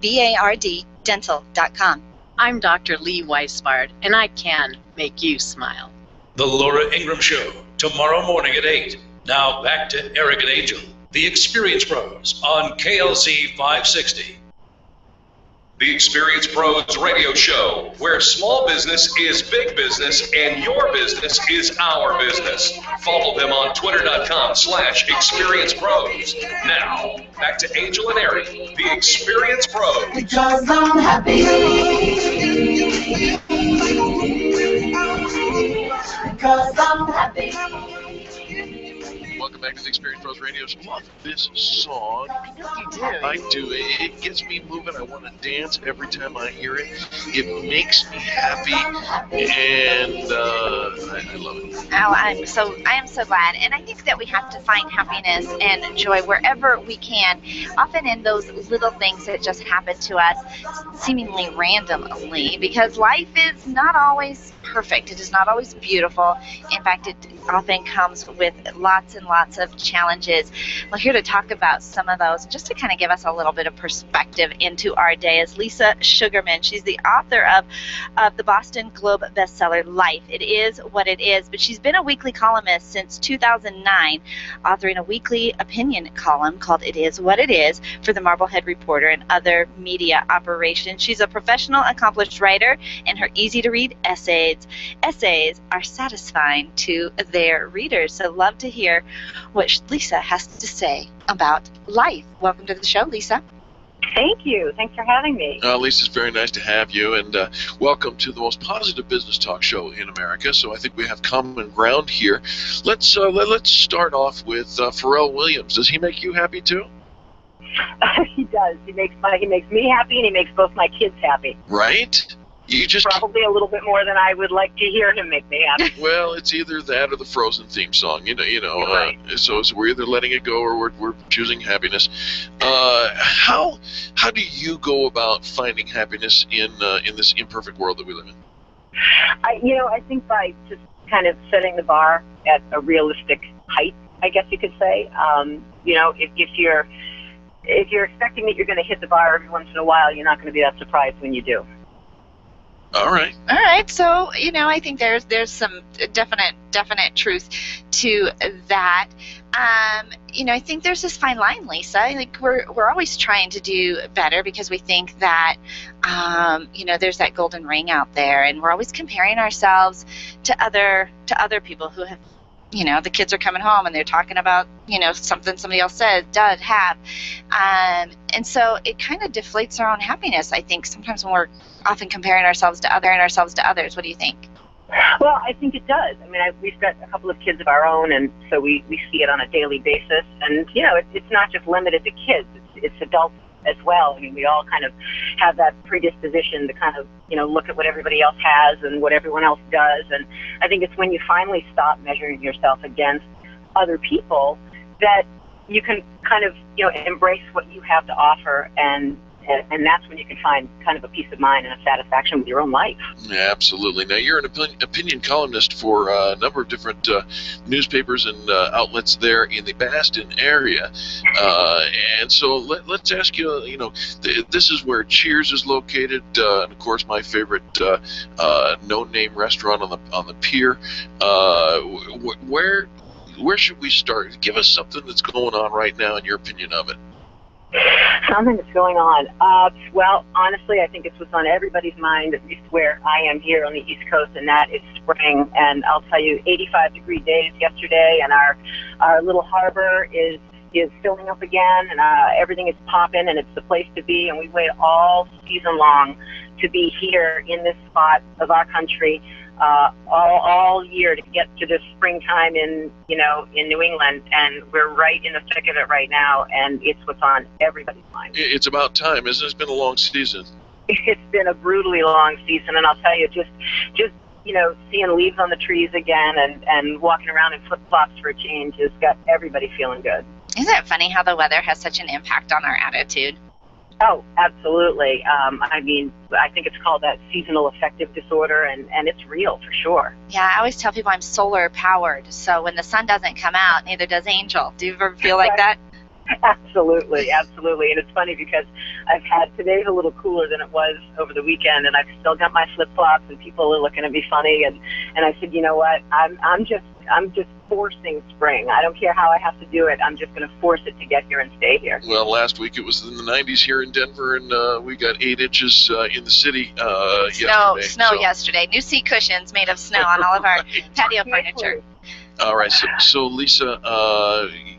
WEISBARD dental.com. I'm Dr. Lee Weisbard, and I can make you smile. The Laura Ingraham Show, tomorrow morning at 8. Now back to Eric and Angel, the Experience Pros on KLZ 560. The Experience Pros radio show, where small business is big business and your business is our business. Follow them on twitter.com/experiencepros. Now, back to Angel and Eric, the Experience Pros. Because I'm happy. Because I'm happy. Welcome back to the Experience Pros Radio Show. Love this song. I do. It gets me moving. I want to dance every time I hear it. It makes me happy, and I love it. Oh, I am so glad. And I think that we have to find happiness and joy wherever we can, often in those little things that just happen to us seemingly randomly, because life is not always perfect. It is not always beautiful. In fact, it often comes with lots and lots of challenges. We're here to talk about some of those, just to kind of give us a little bit of perspective into our day, is Lisa Sugarman. She's the author of the Boston Globe bestseller, Life. It Is What It Is, but she's been a weekly columnist since 2009, authoring a weekly opinion column called It Is What It Is for the Marblehead Reporter and other media operations. She's a professional, accomplished writer, and her easy-to-read essays are satisfying to their readers. So love to hear what Lisa has to say about life. Welcome to the show, Lisa. Thank you. Thanks for having me. Lisa, it's very nice to have you, and welcome to the most positive business talk show in America. So I think we have common ground here. Let's start off with Pharrell Williams. Does he make you happy too? He does. He makes me happy, and he makes both my kids happy. Right? You just probably a little bit more than I would like to hear him make me happy. Well, it's either that or the Frozen theme song, Right. So we're either letting it go or we're choosing happiness. How do you go about finding happiness in this imperfect world that we live in? I think by just kind of setting the bar at a realistic height, I guess you could say. If you're expecting that you're going to hit the bar every once in a while, you're not going to be that surprised when you do. All right. So, I think there's some definite truth to that. I think there's this fine line, Lisa. Like we're always trying to do better because we think that, there's that golden ring out there, and we're always comparing ourselves to other people who have, the kids are coming home and they're talking about, something somebody else said, does have. And so it kind of deflates our own happiness, I think, sometimes when we're often comparing ourselves to others. What do you think? Well, I think it does. I mean, we've got a couple of kids of our own, and so we see it on a daily basis. And, it's not just limited to kids. It's adults as well. I mean, we all kind of have that predisposition to kind of, look at what everybody else has and what everyone else does. And I think it's when you finally stop measuring yourself against other people that you can kind of, embrace what you have to offer, and that's when you can find kind of a peace of mind and a satisfaction with your own life. Yeah, absolutely. Now, you're an opinion columnist for a number of different newspapers and outlets there in the Boston area. And so let's ask you, this is where Cheers is located, and of course my favorite no-name restaurant on the pier. Where should we start? Give us something that's going on right now, in your opinion of it. Something that's going on. Well, honestly, I think it's what's on everybody's mind, at least where I am here on the East Coast, and that is spring. And I'll tell you, 85-degree days yesterday, and our little harbor is filling up again, and everything is popping, and it's the place to be. And we wait all season long to be here in this spot of our country, all year, to get to this springtime in New England, and we're right in the thick of it right now, and it's what's on everybody's mind. It's about time, isn't it? It's been a long season. It's been a brutally long season, and I'll tell you, just seeing leaves on the trees again and walking around in flip-flops for a change has got everybody feeling good. Isn't it funny how the weather has such an impact on our attitude? Oh, absolutely. I mean, I think it's called that seasonal affective disorder, and it's real for sure. Yeah, I always tell people I'm solar powered, so when the sun doesn't come out, neither does Angel. Do you ever feel like that? Absolutely, absolutely. And it's funny because today's a little cooler than it was over the weekend, and I've still got my flip-flops, and people are looking at me funny, and I said, you know what, I'm just forcing spring. I don't care how I have to do it. I'm just going to force it to get here and stay here. Well, last week it was in the 90s here in Denver, and we got 8 inches in the city yesterday. Snow yesterday. New seat cushions made of snow on all of our patio furniture. All right, so Lisa,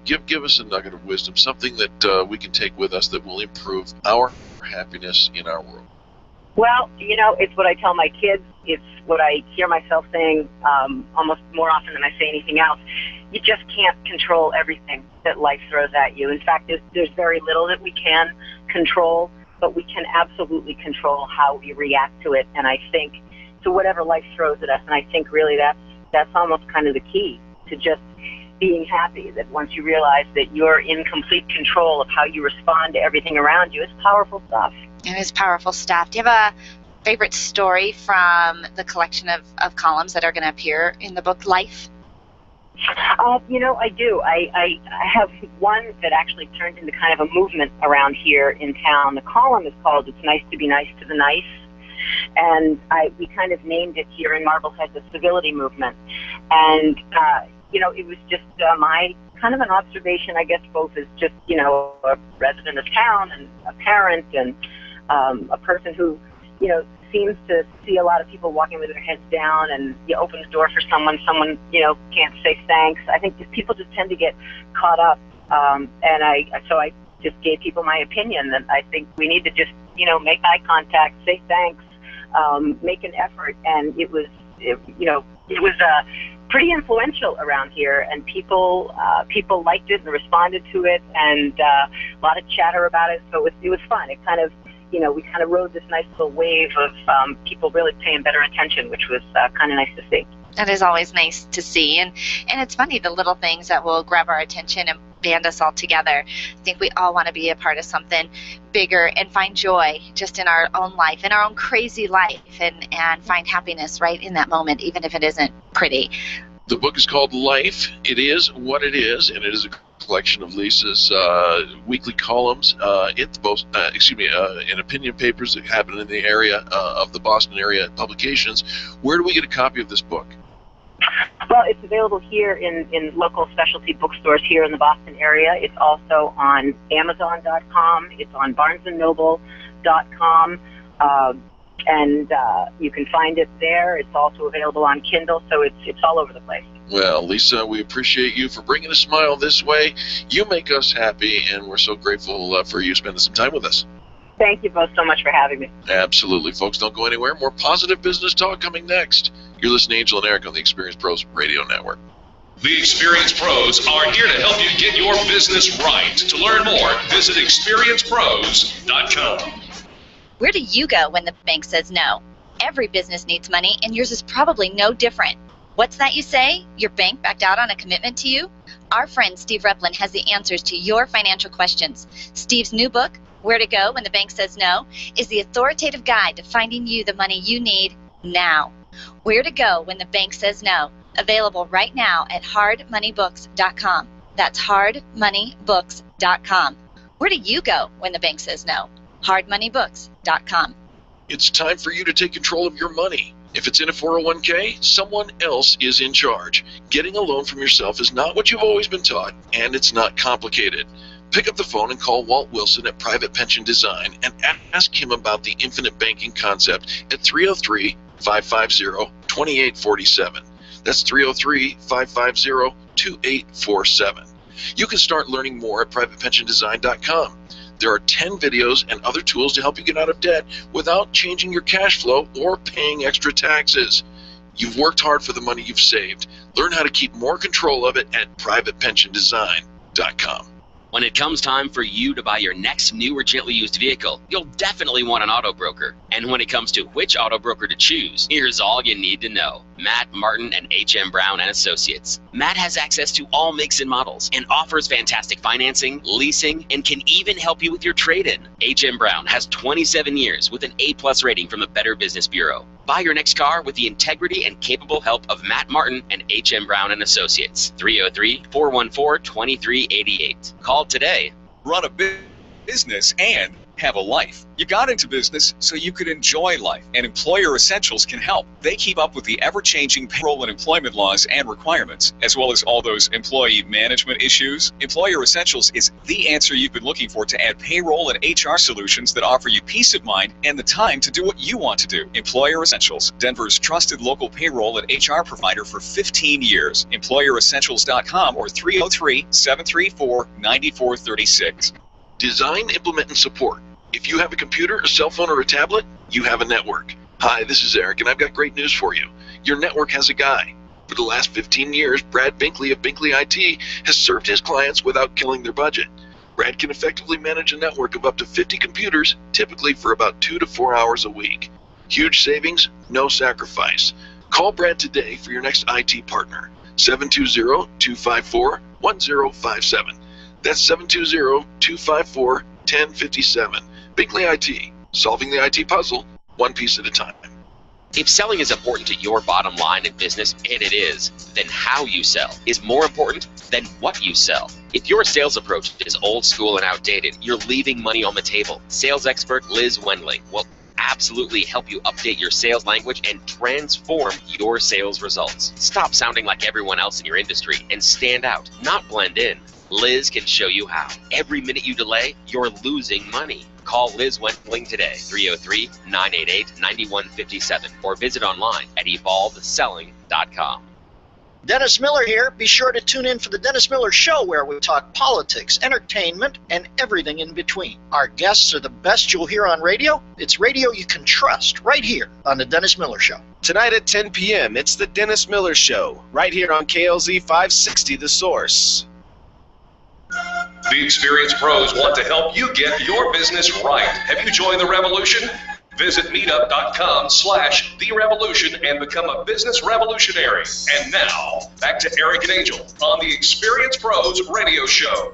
give us a nugget of wisdom, something that we can take with us that will improve our happiness in our world. Well, it's what I tell my kids. It's what I hear myself saying almost more often than I say anything else. You just can't control everything that life throws at you. In fact, there's very little that we can control, but we can absolutely control how we react to it. And I think to whatever life throws at us, and I think really that's almost kind of the key to just being happy, that once you realize that you're in complete control of how you respond to everything around you, it's powerful stuff. It is powerful stuff. Do you have a favorite story from the collection of columns that are going to appear in the book Life? I do. I have one that actually turned into kind of a movement around here in town. The column is called "It's Nice to Be Nice to the Nice." And we kind of named it here in Marblehead the civility movement. And, it was just my kind of an observation, I guess, both as just, a resident of town and a parent and a person who, seems to see a lot of people walking with their heads down, and you open the door for someone, can't say thanks. I think people just tend to get caught up. So I just gave people my opinion that I think we need to just, make eye contact, say thanks, make an effort. And it was pretty influential around here, and people liked it and responded to it, and a lot of chatter about it. So it was fun. It kind of, we kind of rode this nice little wave of people really paying better attention, which was kind of nice to see. That is always nice to see, and it's funny, the little things that will grab our attention and band us all together. I think we all want to be a part of something bigger and find joy just in our own life, in our own crazy life, and find happiness right in that moment, even if it isn't pretty. The book is called Life. It is what it is, and it is a collection of Lisa's weekly columns in opinion papers that happen in the area of the Boston area publications. Where do we get a copy of this book? Well, it's available here in local specialty bookstores here in the Boston area. It's also on Amazon.com. It's on BarnesandNoble.com. And you can find it there. It's also available on Kindle, so it's all over the place. Well, Lisa, we appreciate you for bringing a smile this way. You make us happy, and we're so grateful for you spending some time with us. Thank you both so much for having me. Absolutely. Folks, don't go anywhere. More positive business talk coming next. You're listening to Angel and Eric on the Experience Pros Radio Network. The Experience Pros are here to help you get your business right. To learn more, visit experiencepros.com. Where do you go when the bank says no? Every business needs money, and yours is probably no different. What's that you say? Your bank backed out on a commitment to you? Our friend Steve Replin has the answers to your financial questions. Steve's new book, Where to Go When the Bank Says No, is the authoritative guide to finding you the money you need now. Where to Go When the Bank Says No, available right now at hardmoneybooks.com. That's hardmoneybooks.com. Where do you go when the bank says no? hardmoneybooks.com. It's time for you to take control of your money. If it's in a 401k, someone else is in charge. Getting a loan from yourself is not what you've always been taught, and it's not complicated. Pick up the phone and call Walt Wilson at Private Pension Design and ask him about the infinite banking concept at 303-550-2847. That's 303-550-2847. You can start learning more at privatepensiondesign.com. There are 10 videos and other tools to help you get out of debt without changing your cash flow or paying extra taxes. You've worked hard for the money you've saved. Learn how to keep more control of it at privatepensiondesign.com. When it comes time for you to buy your next new or gently used vehicle, you'll definitely want an auto broker. And when it comes to which auto broker to choose, here's all you need to know. Matt Martin and H.M. Brown and Associates. Matt has access to all makes and models and offers fantastic financing, leasing, and can even help you with your trade-in. H.M. Brown has 27 years with an A+ rating from the Better Business Bureau. Buy your next car with the integrity and capable help of Matt Martin and H.M. Brown and Associates. 303-414-2388. Call today. Run a business and have a life. You got into business so you could enjoy life, and Employer Essentials can help. They keep up with the ever-changing payroll and employment laws and requirements, as well as all those employee management issues. Employer Essentials is the answer you've been looking for to add payroll and HR solutions that offer you peace of mind and the time to do what you want to do. Employer Essentials, Denver's trusted local payroll and HR provider for 15 years. EmployerEssentials.com or 303-734-9436. Design, implement, and support. If you have a computer, a cell phone, or a tablet, you have a network. Hi, this is Eric, and I've got great news for you. Your network has a guy. For the last 15 years, Brad Binkley of Binkley IT has served his clients without killing their budget. Brad can effectively manage a network of up to 50 computers, typically for about 2 to 4 hours a week. Huge savings, no sacrifice. Call Brad today for your next IT partner. 720-254-1057. That's 720-254-1057. Binkley IT, solving the IT puzzle, one piece at a time. If selling is important to your bottom line in business, and it is, then how you sell is more important than what you sell. If your sales approach is old school and outdated, you're leaving money on the table. Sales expert Liz Wendling will absolutely help you update your sales language and transform your sales results. Stop sounding like everyone else in your industry and stand out, not blend in. Liz can show you how. Every minute you delay, you're losing money. Call Liz Wendling today, 303-988-9157, or visit online at evolvedselling.com. Dennis Miller here. Be sure to tune in for the Dennis Miller Show, where we talk politics, entertainment, and everything in between. Our guests are the best you'll hear on radio. It's radio you can trust, right here on the Dennis Miller Show. Tonight at 10 p.m., it's the Dennis Miller Show, right here on KLZ 560, The Source. The experienced pros want to help you get your business right. Have you joined the revolution? Visit meetup.com/therevolution and become a business revolutionary. And now, back to Eric and Angel on the Experienced Pros Radio Show.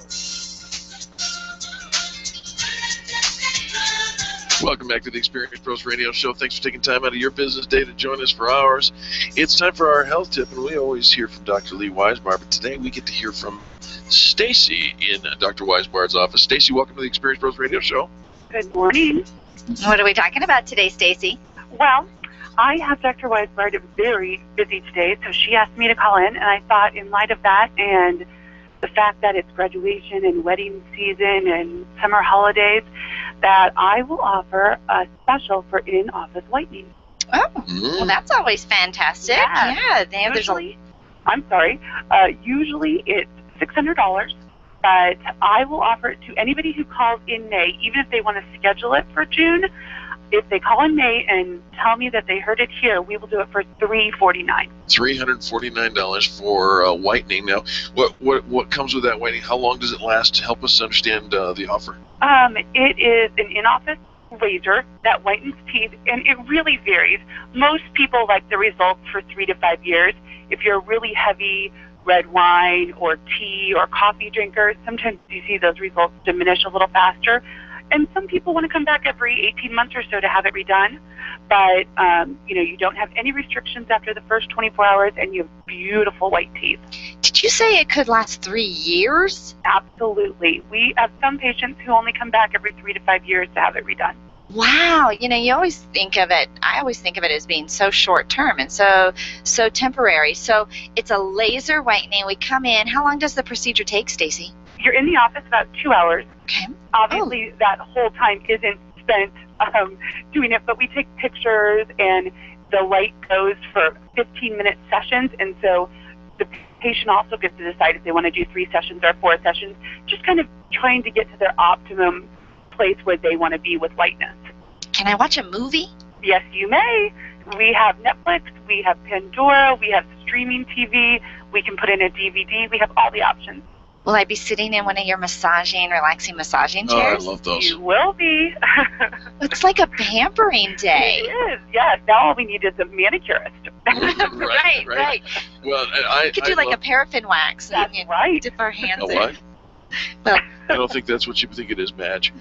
Welcome back to the Experienced Pros Radio Show. Thanks for taking time out of your business day to join us for ours. It's time for our health tip, and we always hear from Dr. Lee Weisbar, but today we get to hear from Stacy in Dr. Weisbar's office. Stacy, welcome to the Experienced Pros Radio Show. Good morning. What are we talking about today, Stacy? Well, I have Dr. Weisbar very busy today, so she asked me to call in, and I thought in light of that and the fact that it's graduation and wedding season and summer holidays, that I will offer a special for in-office whitening. Oh, well, that's always fantastic. Yeah, usually it's $600, but I will offer it to anybody who calls in May, even if they want to schedule it for June. If they call in May and tell me that they heard it here, we will do it for $349. $349 for whitening. Now, what comes with that whitening? How long does it last? To help us understand the offer. It is an in-office laser that whitens teeth, and it really varies. Most people like the results for 3 to 5 years. If you're a really heavy red wine or tea or coffee drinker, sometimes you see those results diminish a little faster. And some people want to come back every 18 months or so to have it redone. But, you don't have any restrictions after the first 24 hours, and you have beautiful white teeth. Did you say it could last 3 years? Absolutely. We have some patients who only come back every 3 to 5 years to have it redone. Wow, you always think of it, I always think of it as being so short term and so temporary. So it's a laser whitening. We come in. How long does the procedure take, Stacy? You're in the office about 2 hours. Okay. Obviously, that whole time isn't spent doing it, but we take pictures, and the light goes for 15-minute sessions, and so the patient also gets to decide if they want to do 3 sessions or 4 sessions, just kind of trying to get to their optimum place where they want to be with whiteness. Can I watch a movie? Yes, you may. We have Netflix, we have Pandora, we have streaming TV, we can put in a DVD, we have all the options. Will I be sitting in one of your relaxing massaging Oh, I chairs? love those. You will be. It's like a pampering day. It is, yes. Now all we need is a manicurist. right. Well, We could do like a paraffin wax. That's and right. Dip our hands A in. what? Well, I don't think that's what you think it is, Madge.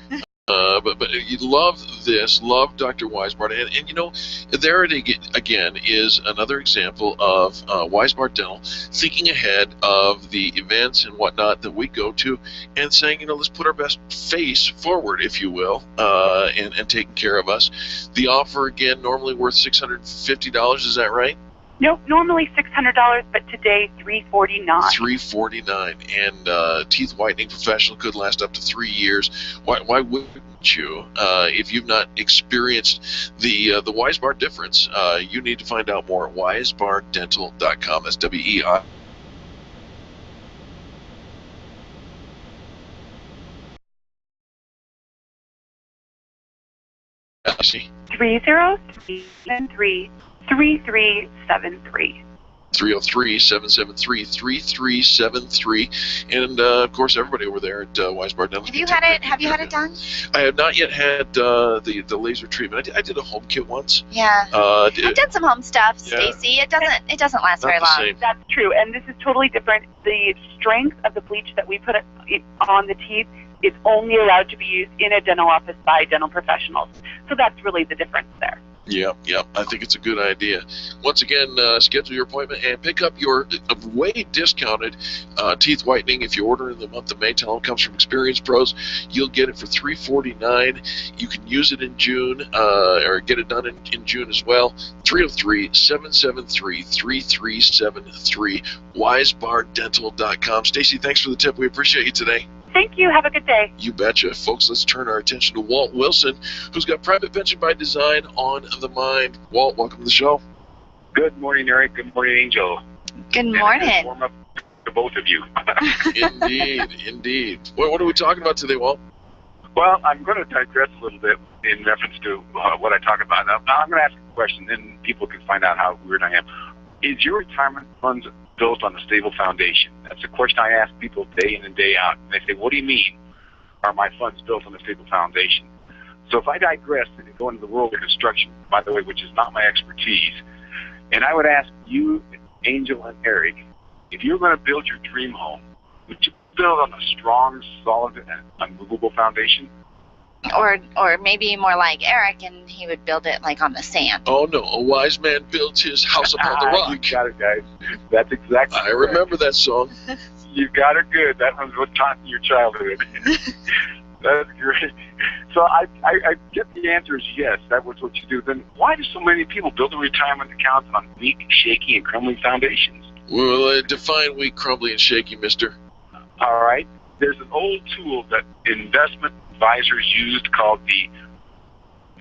But you love this, love Dr. Weisbart, and you know, there it again is another example of Weisbart Dental thinking ahead of the events and whatnot that we go to, and saying, you know, let's put our best face forward, if you will, and taking care of us. The offer again normally worth $650. Is that right? Nope, normally $600, but today $349. $349, and teeth whitening professional could last up to 3 years. Why wouldn't you? If you've not experienced the Weisbart difference, you need to find out more at weisbartdental.com. That's WEI. See? 303-773-3373. 303-773-3373, and of course everybody over there at Weisbart Dental. have you had it done? I have not yet had the laser treatment. I did a home kit once. Yeah. I've done some home stuff, Yeah. Stacy. It doesn't last Not very the long. same. That's true, and this is totally different. The strength of the bleach that we put on the teeth is only allowed to be used in a dental office by dental professionals. So that's really the difference there. Yep. I think it's a good idea. Once again, schedule your appointment and pick up your way discounted teeth whitening. If you order in the month of May, tell them it comes from Experience Pros. You'll get it for $349. You can use it in June or get it done in June as well. 303-773-3373. WeisbartDental.com. Stacy, thanks for the tip. We appreciate you today. Thank you. Have a good day. You betcha. Folks, let's turn our attention to Walt Wilson, who's got Private Pension by Design on the mind. Walt, welcome to the show. Good morning, Eric. Good morning, Angel. Good morning. Warm up to both of you. Indeed. What are we talking about today, Walt? Well, I'm going to digress a little bit in reference to what I talk about. Now, I'm going to ask a question, then people can find out how weird I am. Is your retirement funds built on a stable foundation? That's a question I ask people day in and day out. And they say, what do you mean, are my funds built on a stable foundation? So if I digress and go into the world of construction, by the way, which is not my expertise, and I would ask you, Angel and Eric, if you're going to build your dream home, would you build on a strong, solid, and unmovable foundation? Or maybe more like Eric, and he would build it like on the sand. Oh, no. A wise man builds his house upon the rock. You got it, guys. That's exactly I remember that song. You got it good. That was what taught in your childhood. That's great. So I get the answer is yes, that was what you do. Then why do so many people build their retirement accounts on weak, shaky, and crumbling foundations? Well, define weak, crumbly, and shaky, mister. All right. There's an old tool that investment advisors used called the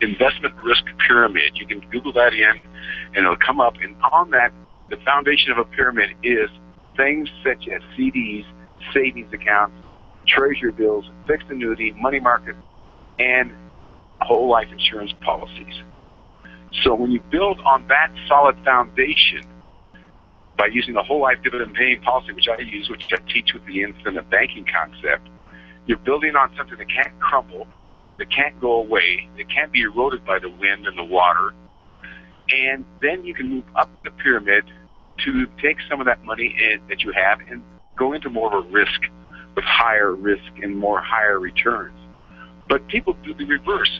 investment risk pyramid. You can Google that in, and it'll come up. And on that, the foundation of a pyramid is things such as CDs, savings accounts, treasury bills, fixed annuity, money market, and whole life insurance policies. So when you build on that solid foundation by using the whole life dividend paying policy, which I use, which I teach with the infinite banking concept, you're building on something that can't crumble, that can't go away, that can't be eroded by the wind and the water, and then you can move up the pyramid to take some of that money that you have and go into more of a risk with higher risk and more higher returns. But people do the reverse.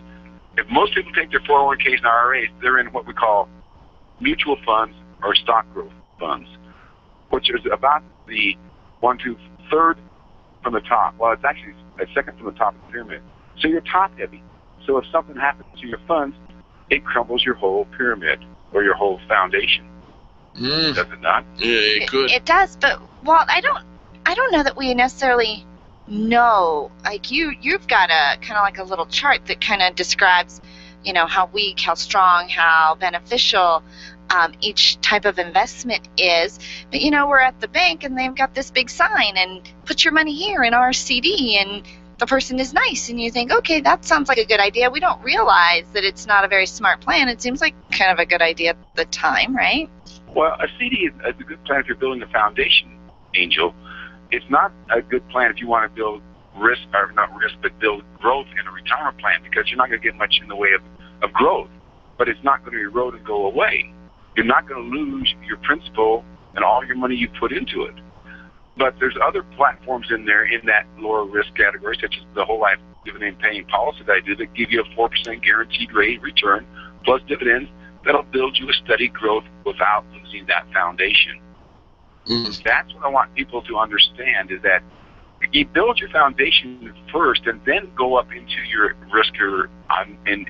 If most people take their 401ks and IRAs, they're in what we call mutual funds or stock growth funds, which is about the third from the top. Well, it's actually a second from the top of the pyramid. So you're top heavy. So if something happens to your funds, it crumbles your whole pyramid or your whole foundation. Does it not? Yeah, it could. It does, but Walt, I don't know that we necessarily know. Like you've got a kind of like a little chart that kind of describes, you know, how weak, how strong, how beneficial each type of investment is. But you know, we're at the bank and they've got this big sign and put your money here in our CD, and the person is nice, and you think, okay, that sounds like a good idea. We don't realize that it's not a very smart plan. It seems like kind of a good idea at the time, right? Well, a CD is a good plan if you're building a foundation, Angel. it's not a good plan if you want to build risk, or not risk, but build growth in a retirement plan, because you're not going to get much in the way of growth, but it's not going to erode and go away. You're not going to lose your principal and all your money you put into it. But there's other platforms in there in that lower risk category, such as the whole life dividend paying policy that I do, that give you a 4% guaranteed rate return plus dividends that'll build you a steady growth without losing that foundation. That's what I want people to understand, is that you build your foundation first and then go up into your risk or and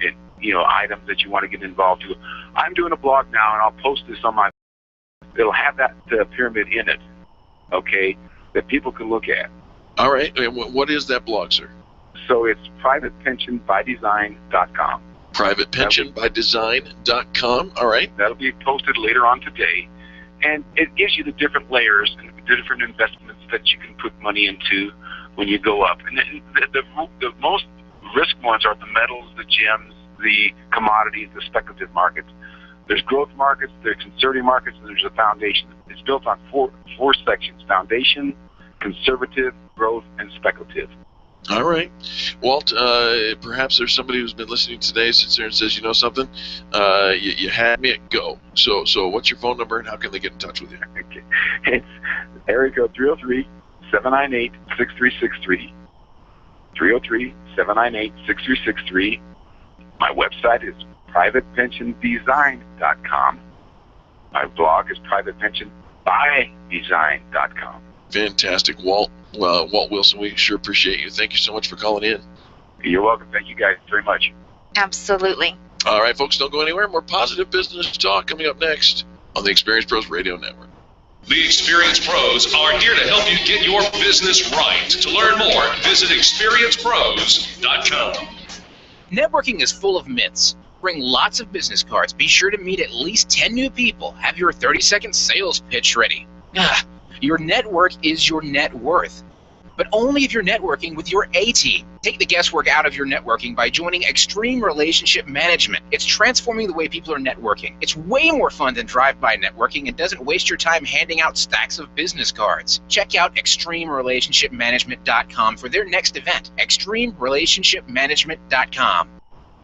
items that you want to get involved to. I'm doing a blog now, and I'll post this on my. It'll have that pyramid in it, okay, that people can look at. All right. And what is that blog, sir? So it's privatepensionbydesign.com. Privatepensionbydesign.com. All right. That'll be posted later on today. And it gives you the different layers and the different investments that you can put money into when you go up. And the most risk ones are the metals, the gems, the commodities, the speculative markets. There's growth markets, there's conservative markets, and there's a foundation. It's built on four sections: foundation, conservative, growth, and speculative. All right. Walt, perhaps there's somebody who's been listening today, sits there and says, you know something, you had me at go. So what's your phone number, and how can they get in touch with you? Okay. It's area code 303-798-6363. 303-798-6363. My website is privatepensiondesign.com. My blog is privatepensionbydesign.com. Fantastic, Walt. Walt Wilson, we sure appreciate you. Thank you so much for calling in. You're welcome. Thank you guys very much. Absolutely. All right, folks, don't go anywhere. More positive business talk coming up next on the Experience Pros Radio Network. The Experience Pros are here to help you get your business right. To learn more, visit experiencepros.com. Networking is full of myths. Bring lots of business cards. Be sure to meet at least 10 new people. Have your 30-second sales pitch ready. Your network is your net worth, but only if you're networking with your A-team. Take the guesswork out of your networking by joining Extreme Relationship Management. It's transforming the way people are networking. It's way more fun than drive-by networking and doesn't waste your time handing out stacks of business cards. Check out ExtremeRelationshipManagement.com for their next event. ExtremeRelationshipManagement.com.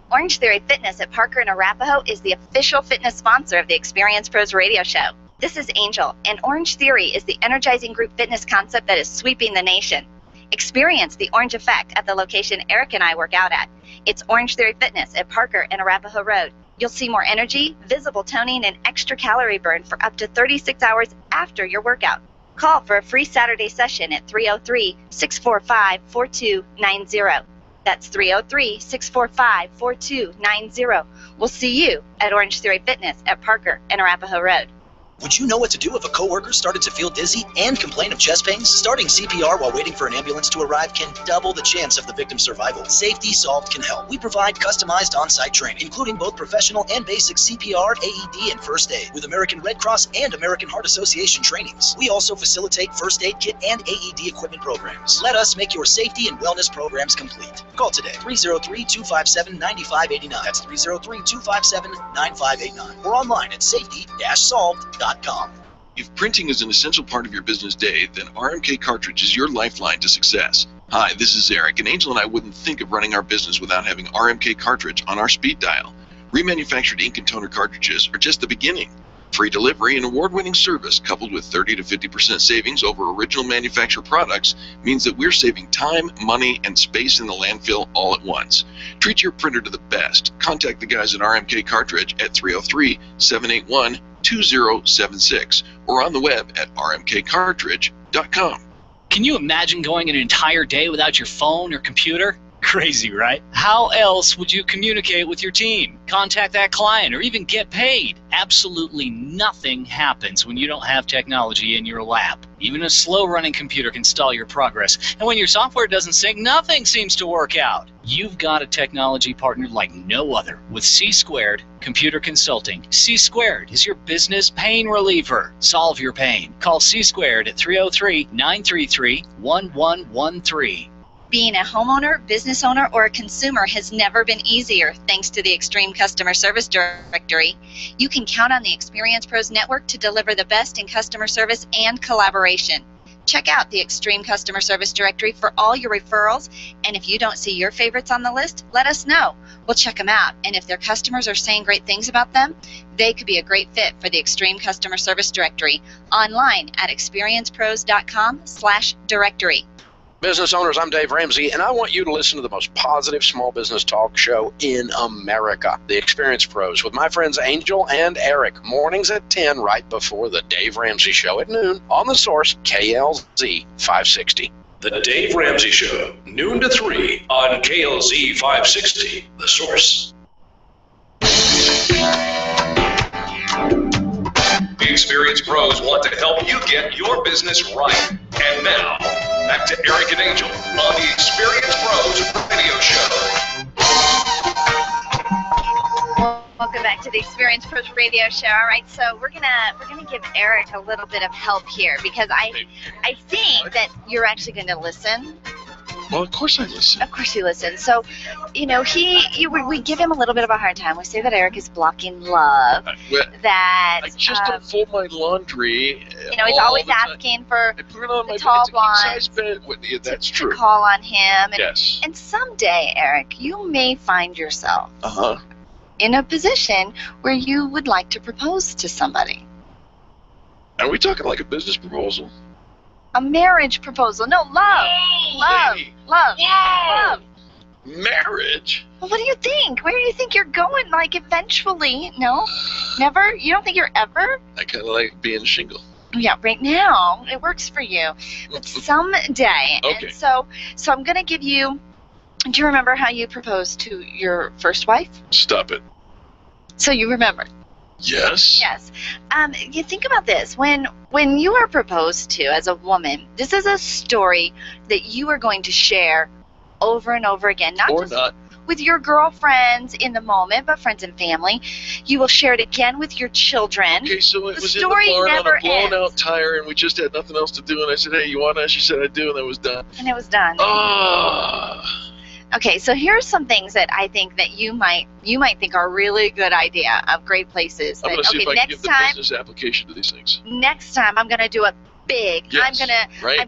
Orange Theory Fitness at Parker and Arapahoe is the official fitness sponsor of the Experience Pros radio show. This is Angel, and Orange Theory is the energizing group fitness concept that is sweeping the nation. Experience the orange effect at the location Eric and I work out at. It's Orange Theory Fitness at Parker and Arapahoe Road. You'll see more energy, visible toning, and extra calorie burn for up to 36 hours after your workout. Call for a free Saturday session at 303-645-4290. That's 303-645-4290. We'll see you at Orange Theory Fitness at Parker and Arapahoe Road. Would you know what to do if a coworker started to feel dizzy and complain of chest pains? Starting CPR while waiting for an ambulance to arrive can double the chance of the victim's survival. Safety Solved can help. We provide customized on-site training, including both professional and basic CPR, AED, and first aid, with American Red Cross and American Heart Association trainings. We also facilitate first aid kit and AED equipment programs. Let us make your safety and wellness programs complete. Call today, 303-257-9589. That's 303-257-9589. Or online at safety-solved.com. If printing is an essential part of your business day, then RMK Cartridge is your lifeline to success. Hi, this is Eric, and Angel and I wouldn't think of running our business without having RMK Cartridge on our speed dial. Remanufactured ink and toner cartridges are just the beginning. Free delivery and award-winning service coupled with 30 to 50% savings over original manufacturer products means that we're saving time, money, and space in the landfill all at once. Treat your printer to the best. Contact the guys at RMK Cartridge at 303-781-2076 or on the web at rmkcartridge.com. Can you imagine going an entire day without your phone or computer? Crazy, right? How else would you communicate with your team, contact that client, or even get paid? Absolutely nothing happens when you don't have technology in your lap. Even a slow-running computer can stall your progress, and when your software doesn't sync, nothing seems to work out. You've got a technology partner like no other with C2 Computer Consulting. C2 is your business pain reliever. Solve your pain. Call C2 at 303-933-1113. Being a homeowner, business owner, or a consumer has never been easier thanks to the Extreme Customer Service Directory. You can count on the Experience Pros Network to deliver the best in customer service and collaboration. Check out the Extreme Customer Service Directory for all your referrals, and if you don't see your favorites on the list, let us know. We'll check them out, and if their customers are saying great things about them, they could be a great fit for the Extreme Customer Service Directory online at experiencepros.com/directory. Business owners, I'm Dave Ramsey, and I want you to listen to the most positive small business talk show in America, The Experience Pros, with my friends Angel and Eric, mornings at 10 right before the Dave Ramsey Show at noon on The Source, KLZ 560. The Dave Ramsey Show, noon to 3 on KLZ 560, The Source. The Experience Pros want to help you get your business right. And now, back to Eric and Angel on the Experience Pros Radio Show. Welcome back to the Experience Pros Radio Show. All right, so we're gonna give Eric a little bit of help here because I think that you're actually going to listen. Well, of course I listen. Of course you listen. So, we give him a little bit of a hard time. We say that Eric is blocking love. That I just don't fold my laundry. He's always asking for the tall blonde That's true. to call on him. And, yes. And someday, Eric, you may find yourself Uh-huh. in a position where you would like to propose to somebody. Are we talking like a business proposal? A marriage proposal. No, love. Love. Marriage? Well, what do you think? Where do you think you're going? Like, eventually? No? Never? You don't think you're ever? I kind of like being single. Yeah, right now, it works for you. But someday. Okay. And so I'm going to give you... Do you remember how you proposed to your first wife? Stop it. So you remember? Yes. Yes. You think about this. When you are proposed to as a woman, this is a story that you are going to share over and over again. Not with your girlfriends in the moment, but friends and family. You will share it again with your children. Okay, so it was in the story barn never on a blown ends. out tire, and we just had nothing else to do, and I said, hey, you want to? She said, I do, and that was done. And it was done. Okay, so here's some things that I think that you might think are a really good idea of great places. I'm going to see if I can give the business application to these things. Next time, I'm going to do it big. Yes, I'm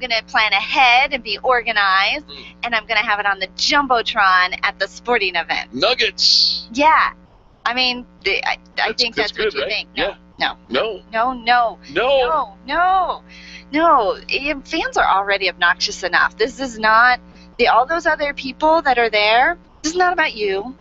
gonna plan ahead and be organized, and I'm gonna have it on the jumbotron at the sporting event. Nuggets. Yeah, I mean, I think that's good, what you right? think. Yeah. No. Fans are already obnoxious enough. This is not all those other people that are there. This is not about you.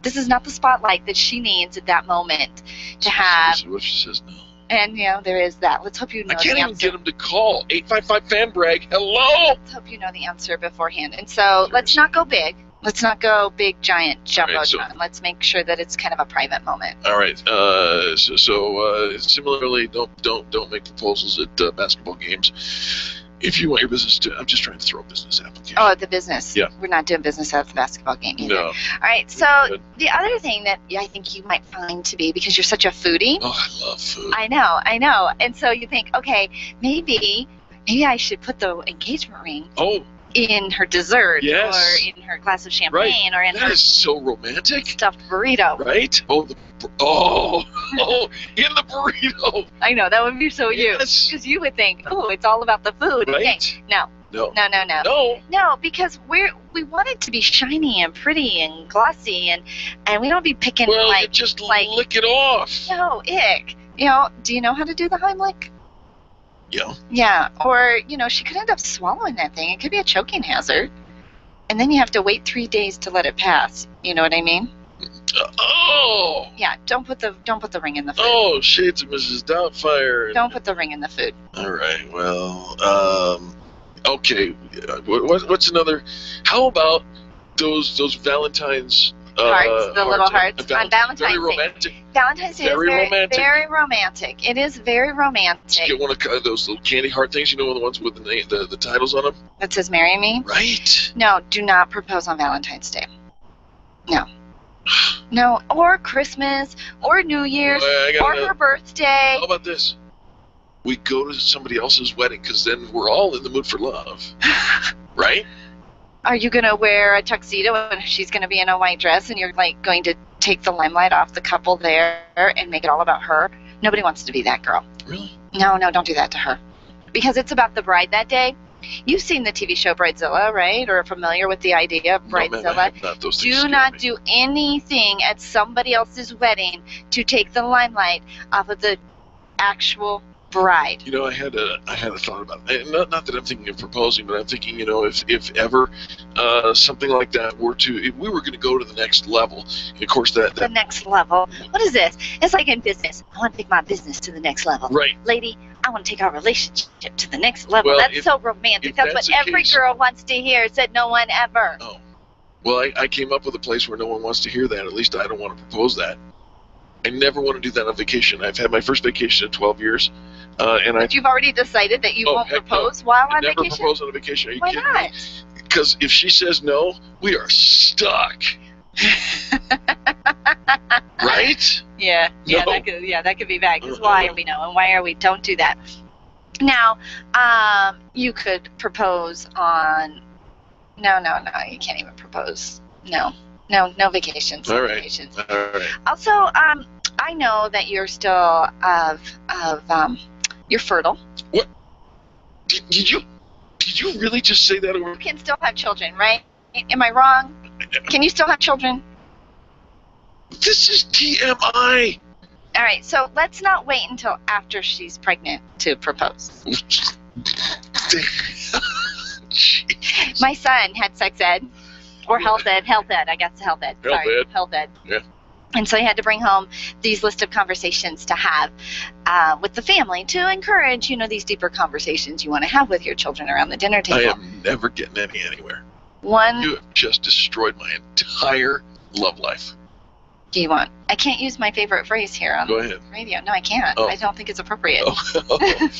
This is not the spotlight that she needs at that moment to have. What if she says no? And, there is that. Let's hope you know the answer. I can't even get them to call. 855-FAN-BRAG. Hello? Let's hope you know the answer beforehand. And so let's not go big. Let's not go big, giant jumbotron. Let's make sure that it's kind of a private moment. All right. Similarly, don't make proposals at basketball games. If you want your business to, I'm just trying to throw a business application. Oh, the business. Yeah. We're not doing business at the basketball game either. No. All right. So the other thing that I think you might find to be, because you're such a foodie. Oh, I love food. I know. And so you think, okay, maybe I should put the engagement ring. In her dessert, yes, or in her glass of champagne, or in that her is so romantic stuffed burrito. Right? In the burrito. I know, that would be so you. Because you would think, oh, it's all about the food. Right? Okay. No, because we want it to be shiny and pretty and glossy, and we don't be picking you just lick it off. No, ick. Do you know how to do the Heimlich? Yeah. Yeah, or, she could end up swallowing that thing. It could be a choking hazard. And then you have to wait 3 days to let it pass. You know what I mean? Yeah, don't put the ring in the food. Oh, shades of Mrs. Doubtfire. Don't put the ring in the food. All right, well, okay. What's another? How about those Valentine's hearts, the little hearts on Valentine's Day. Very romantic. Valentine's Day is very romantic. It is very romantic. Get one of those little candy heart things, the ones with the titles on them. That says "Marry Me." Right. No, do not propose on Valentine's Day. No, or Christmas, or New Year's, or her birthday. How about this? We go to somebody else's wedding, because then we're all in the mood for love, right? Are you going to wear a tuxedo and she's going to be in a white dress, and you're going to take the limelight off the couple there and make it all about her? Nobody wants to be that girl. Really? No, don't do that to her. because it's about the bride that day. You've seen the TV show Bridezilla, right? Or are familiar with the idea of Bridezilla? No, ma'am, I have not. Those things Do scare not me. do anything at somebody else's wedding to take the limelight off of the actual bride. You know, I had a thought about it. Not that I'm thinking of proposing, but I'm thinking, you know, if ever something like that were to, if we were going to go to the next level, and of course The next level. What is this? It's like in business. I want to take my business to the next level. Right. Lady, I want to take our relationship to the next level. Well, That's if- so romantic. if That's that's what the every case- girl wants to hear, said no one ever. Oh. Well, I came up with a place where no one wants to hear that. At least I don't want to propose that. I never want to do that on vacation. I've had my first vacation in 12 years, and But you've already decided that you won't heck no. propose while on never vacation? propose on a vacation. Are you Why kidding not? me? Because if she says no, we are stuck. Right? Yeah, No. that could be bad. Because why are we no, and why are we? Don't do that. Now, you could propose on. No, you can't even propose. No vacations. All no right. Vacations. All right. Also, I know that you're still you're fertile. What? Did you really just say that over? You can still have children, right? Am I wrong? Can you still have children? This is TMI. All right, so let's not wait until after she's pregnant to propose. My son had sex ed, or health ed. I guess health ed. Sorry, health ed. Yeah. And so he had to bring home these list of conversations to have with the family to encourage, these deeper conversations you want to have with your children around the dinner I table. am never getting anywhere. One, You have just destroyed my entire love life. do you want? I can't use my favorite phrase here on Go ahead. radio. No, I can't. Oh. I don't think it's appropriate. Oh.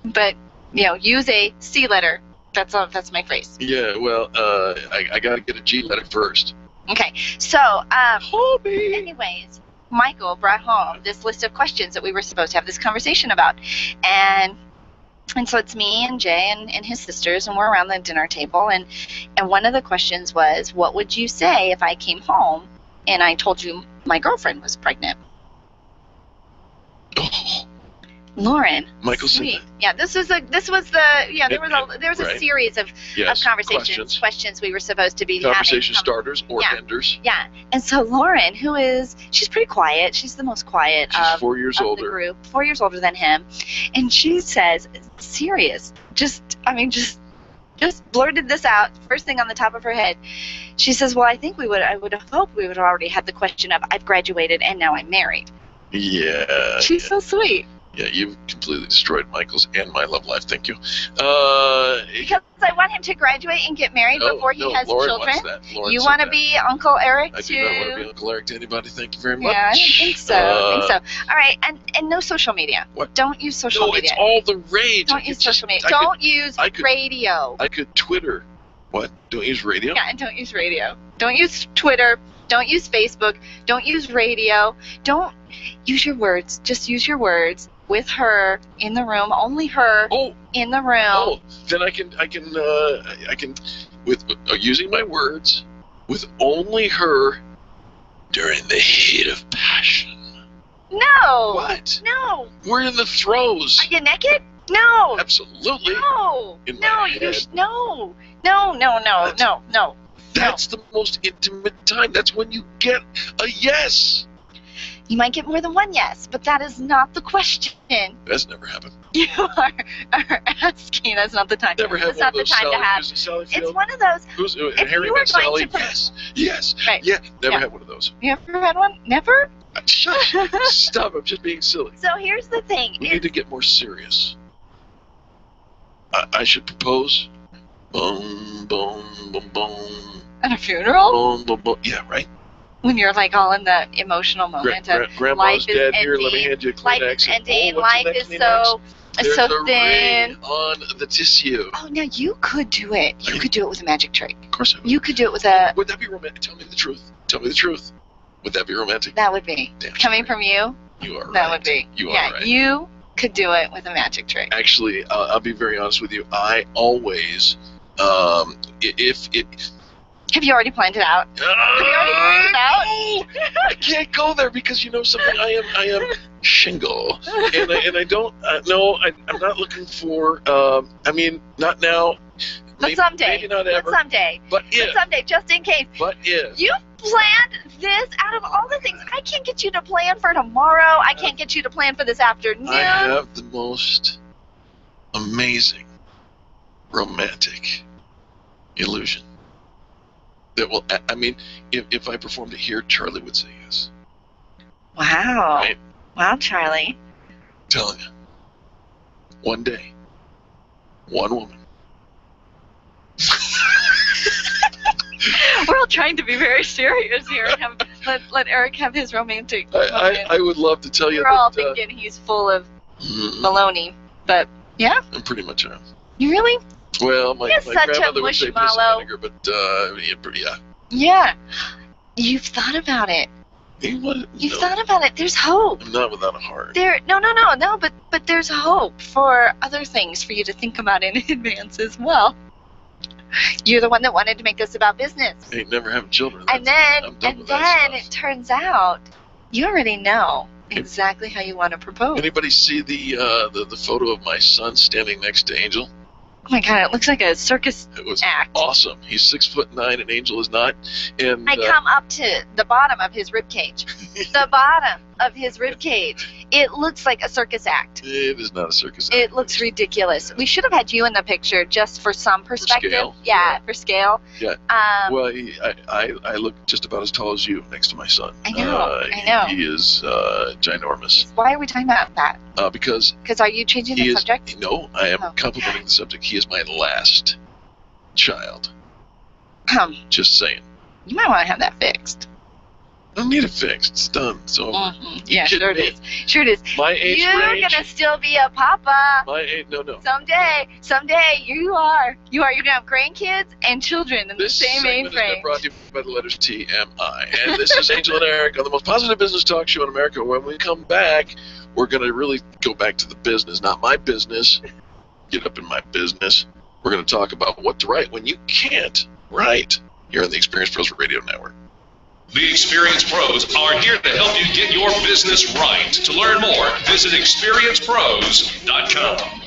But use a C letter. That's my phrase. Yeah, well, I got to get a G letter first. Okay, so anyways, Michael brought home this list of questions that we were supposed to have this conversation about, and so it's me and Jay and his sisters, and we're around the dinner table, and one of the questions was, what would you say if I came home and I told you my girlfriend was pregnant? Lauren, Michael said sweet. that. Yeah, there was a Right. series of Yes, conversations, questions we were supposed to be Conversation having. starters or Yeah. enders. Yeah, and so Lauren, she's pretty quiet. She's the most quiet She's of, 4 years of older. the group. 4 years older than him, and she says, "Serious? Just blurted this out. First thing on the top of her head." She says, "Well, I would have hoped we would have already had the question of I've graduated and now I'm married." Yeah. She's so sweet. Yeah, you've completely destroyed Michael's and my love life. Thank you. Because I want him to graduate and get married before he has Lauren children. wants that. Lauren You said want to that. be Uncle Eric I to? do not want to be Uncle Eric to anybody. Thank you very much. Yeah, I think so. All right, and no social media. What? Don't use social No, media. it's all the rage. Don't use social media. I Don't could- use I could- radio. I could Twitter. What? Don't use radio? Yeah, and don't use radio. Don't use Twitter. Don't use Facebook. Don't use radio. Don't use your words. Just use your words with her in the room. Only her in the room. Oh, then I can with using my words with only her during the heat of passion. No. What? No. We're in the throes. Are you naked? No. Absolutely. No. In No. my You head. no. That's the most intimate time. That's when you get a yes. You might get more than one yes, but that is not the question. That's never happened. You are asking. That's not the time. Never had That's one not of the those time to Sally, have. is it Sally It's Field? one of those. Who's if Harry you were met going Sally? to Yes. Right. Yeah. Never Yeah. had one of those. You ever had one? Never? Shush. Stop. I'm just being silly. So here's the thing. We need to get more serious. I should propose. Boom, boom, boom, boom. At a funeral? Boom, boom, boom. Yeah, right. When you're like all in the emotional moment of Grandma's life is dead. ending. Here, let me hand you a Life Kleenex. is ending. Oh, what's Life in that is Kleenex? There's so a thin. ring on the tissue. Oh, now you could do it. You could do it with a magic trick. Of course I would. You could do it with a. Would that be romantic? Tell me the truth. Tell me the truth. Would that be romantic? That would be coming from you. You are right. That would be. You are yeah, right. you could do it with a magic trick. Actually, I'll be very honest with you. I always, if it. Have you already planned it out? Have you already planned it out? I can't go there because you know something. I am shingle, and I don't no, I'm not looking for. I mean, not now. But someday. Maybe not ever. But someday. But if. But someday, just in case. But if. You planned this out of all the things. I can't get you to plan for tomorrow. I can't get you to plan for this afternoon. I have the most amazing romantic illusion that will. I mean, if I performed it here, Charlie would say yes. Wow. Right? Wow, Charlie. I'm telling you. One day, one woman. We're all trying to be very serious here and let Eric have his romantic moment. I would love to tell you We're all that, thinking he's full of baloney, but yeah. I'm pretty much am. You really? Well, my You're such a grandmother would say piss and mushmallow. vinegar, but yeah. Yeah. You've thought about it. You've thought about it. There's hope. I'm not without a heart. No, but there's hope for other things for you to think about in advance as well. You're the one that wanted to make this about business. Ain't never having children. And then it turns out you already know exactly how you want to propose. Anybody see the photo of my son standing next to Angel? Oh my God, it looks like a circus It was act. awesome. He's 6'9" and Angel is not. And I come up to the bottom of his rib cage. The bottom of his rib cage. It looks like a circus act. It is not a circus act. It looks ridiculous. We should have had you in the picture just for some perspective. scale. Yeah, for scale. Yeah. Well, I look just about as tall as you next to my son. I know. I know. He is ginormous. Why are we talking about that? Because are you changing the subject? No, I am complimenting the subject. He is my last child. Just saying. You might want to have that fixed. I don't need it fixed. It's done. So Yeah, sure it is. Sure it is. My age You're range. gonna still be a papa. My age, no. Someday you are. You're gonna have grandkids and children in the same age This segment has range. been brought to you by the letters TMI. And this is Angel and Eric on the most positive business talk show in America. When we come back, we're going to really go back to the business, not my business. Get up in my business. We're going to talk about what to write when you can't write here on the Experience Pros Radio Network. The Experience Pros are here to help you get your business right. To learn more, visit experiencepros.com.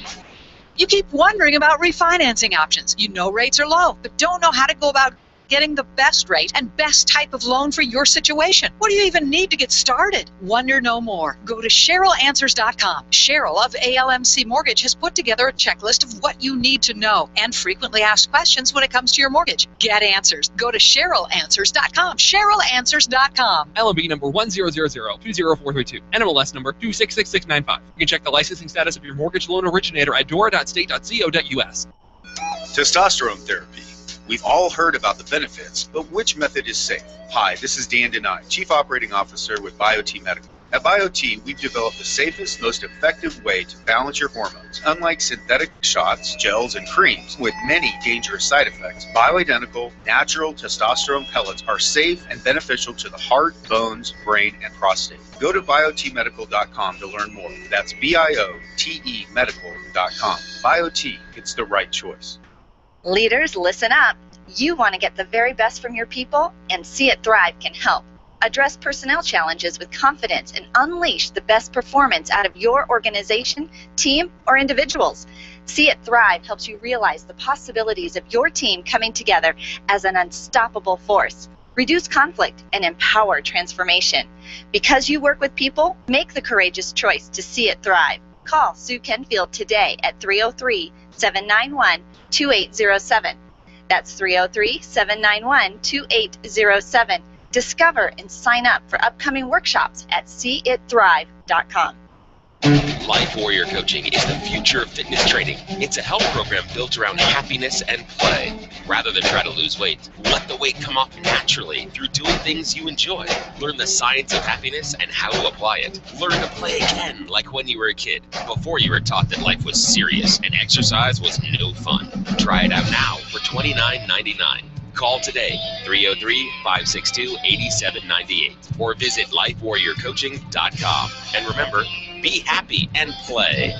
You keep wondering about refinancing options. You know rates are low, but don't know how to go about getting the best rate and best type of loan for your situation. What do you even need to get started? Wonder no more. Go to CherylAnswers.com. Cheryl of ALMC Mortgage has put together a checklist of what you need to know and frequently asked questions when it comes to your mortgage. Get answers. Go to CherylAnswers.com. CherylAnswers.com. LMB number 100020432. NMLS number 266695. You can check the licensing status of your mortgage loan originator at dora.state.co.us. Testosterone therapy. We've all heard about the benefits, but which method is safe? Hi, this is Dan Denai, Chief Operating Officer with BioT Medical. At BioT, we've developed the safest, most effective way to balance your hormones. Unlike synthetic shots, gels, and creams with many dangerous side effects, bioidentical, natural testosterone pellets are safe and beneficial to the heart, bones, brain, and prostate. Go to biotmedical.com to learn more. That's BIOTE medical.com. BioT, it's the right choice. Leaders, listen up. You want to get the very best from your people, and See It Thrive can help. Address personnel challenges with confidence and unleash the best performance out of your organization, team, or individuals. See It Thrive helps you realize the possibilities of your team coming together as an unstoppable force. Reduce conflict and empower transformation. Because you work with people, make the courageous choice to See It Thrive. Call Sue Kenfield today at 303-791-2807. That's 303-791-2807. Discover and sign up for upcoming workshops at seeitthrive.com. Life Warrior Coaching is the future of fitness training. It's a health program built around happiness and play. Rather than try to lose weight, let the weight come off naturally through doing things you enjoy. Learn the science of happiness and how to apply it. Learn to play again like when you were a kid, before you were taught that life was serious and exercise was no fun. Try it out now for $29.99. Call today, 303-562-8798, or visit lifewarriorcoaching.com. And remember, be happy and play.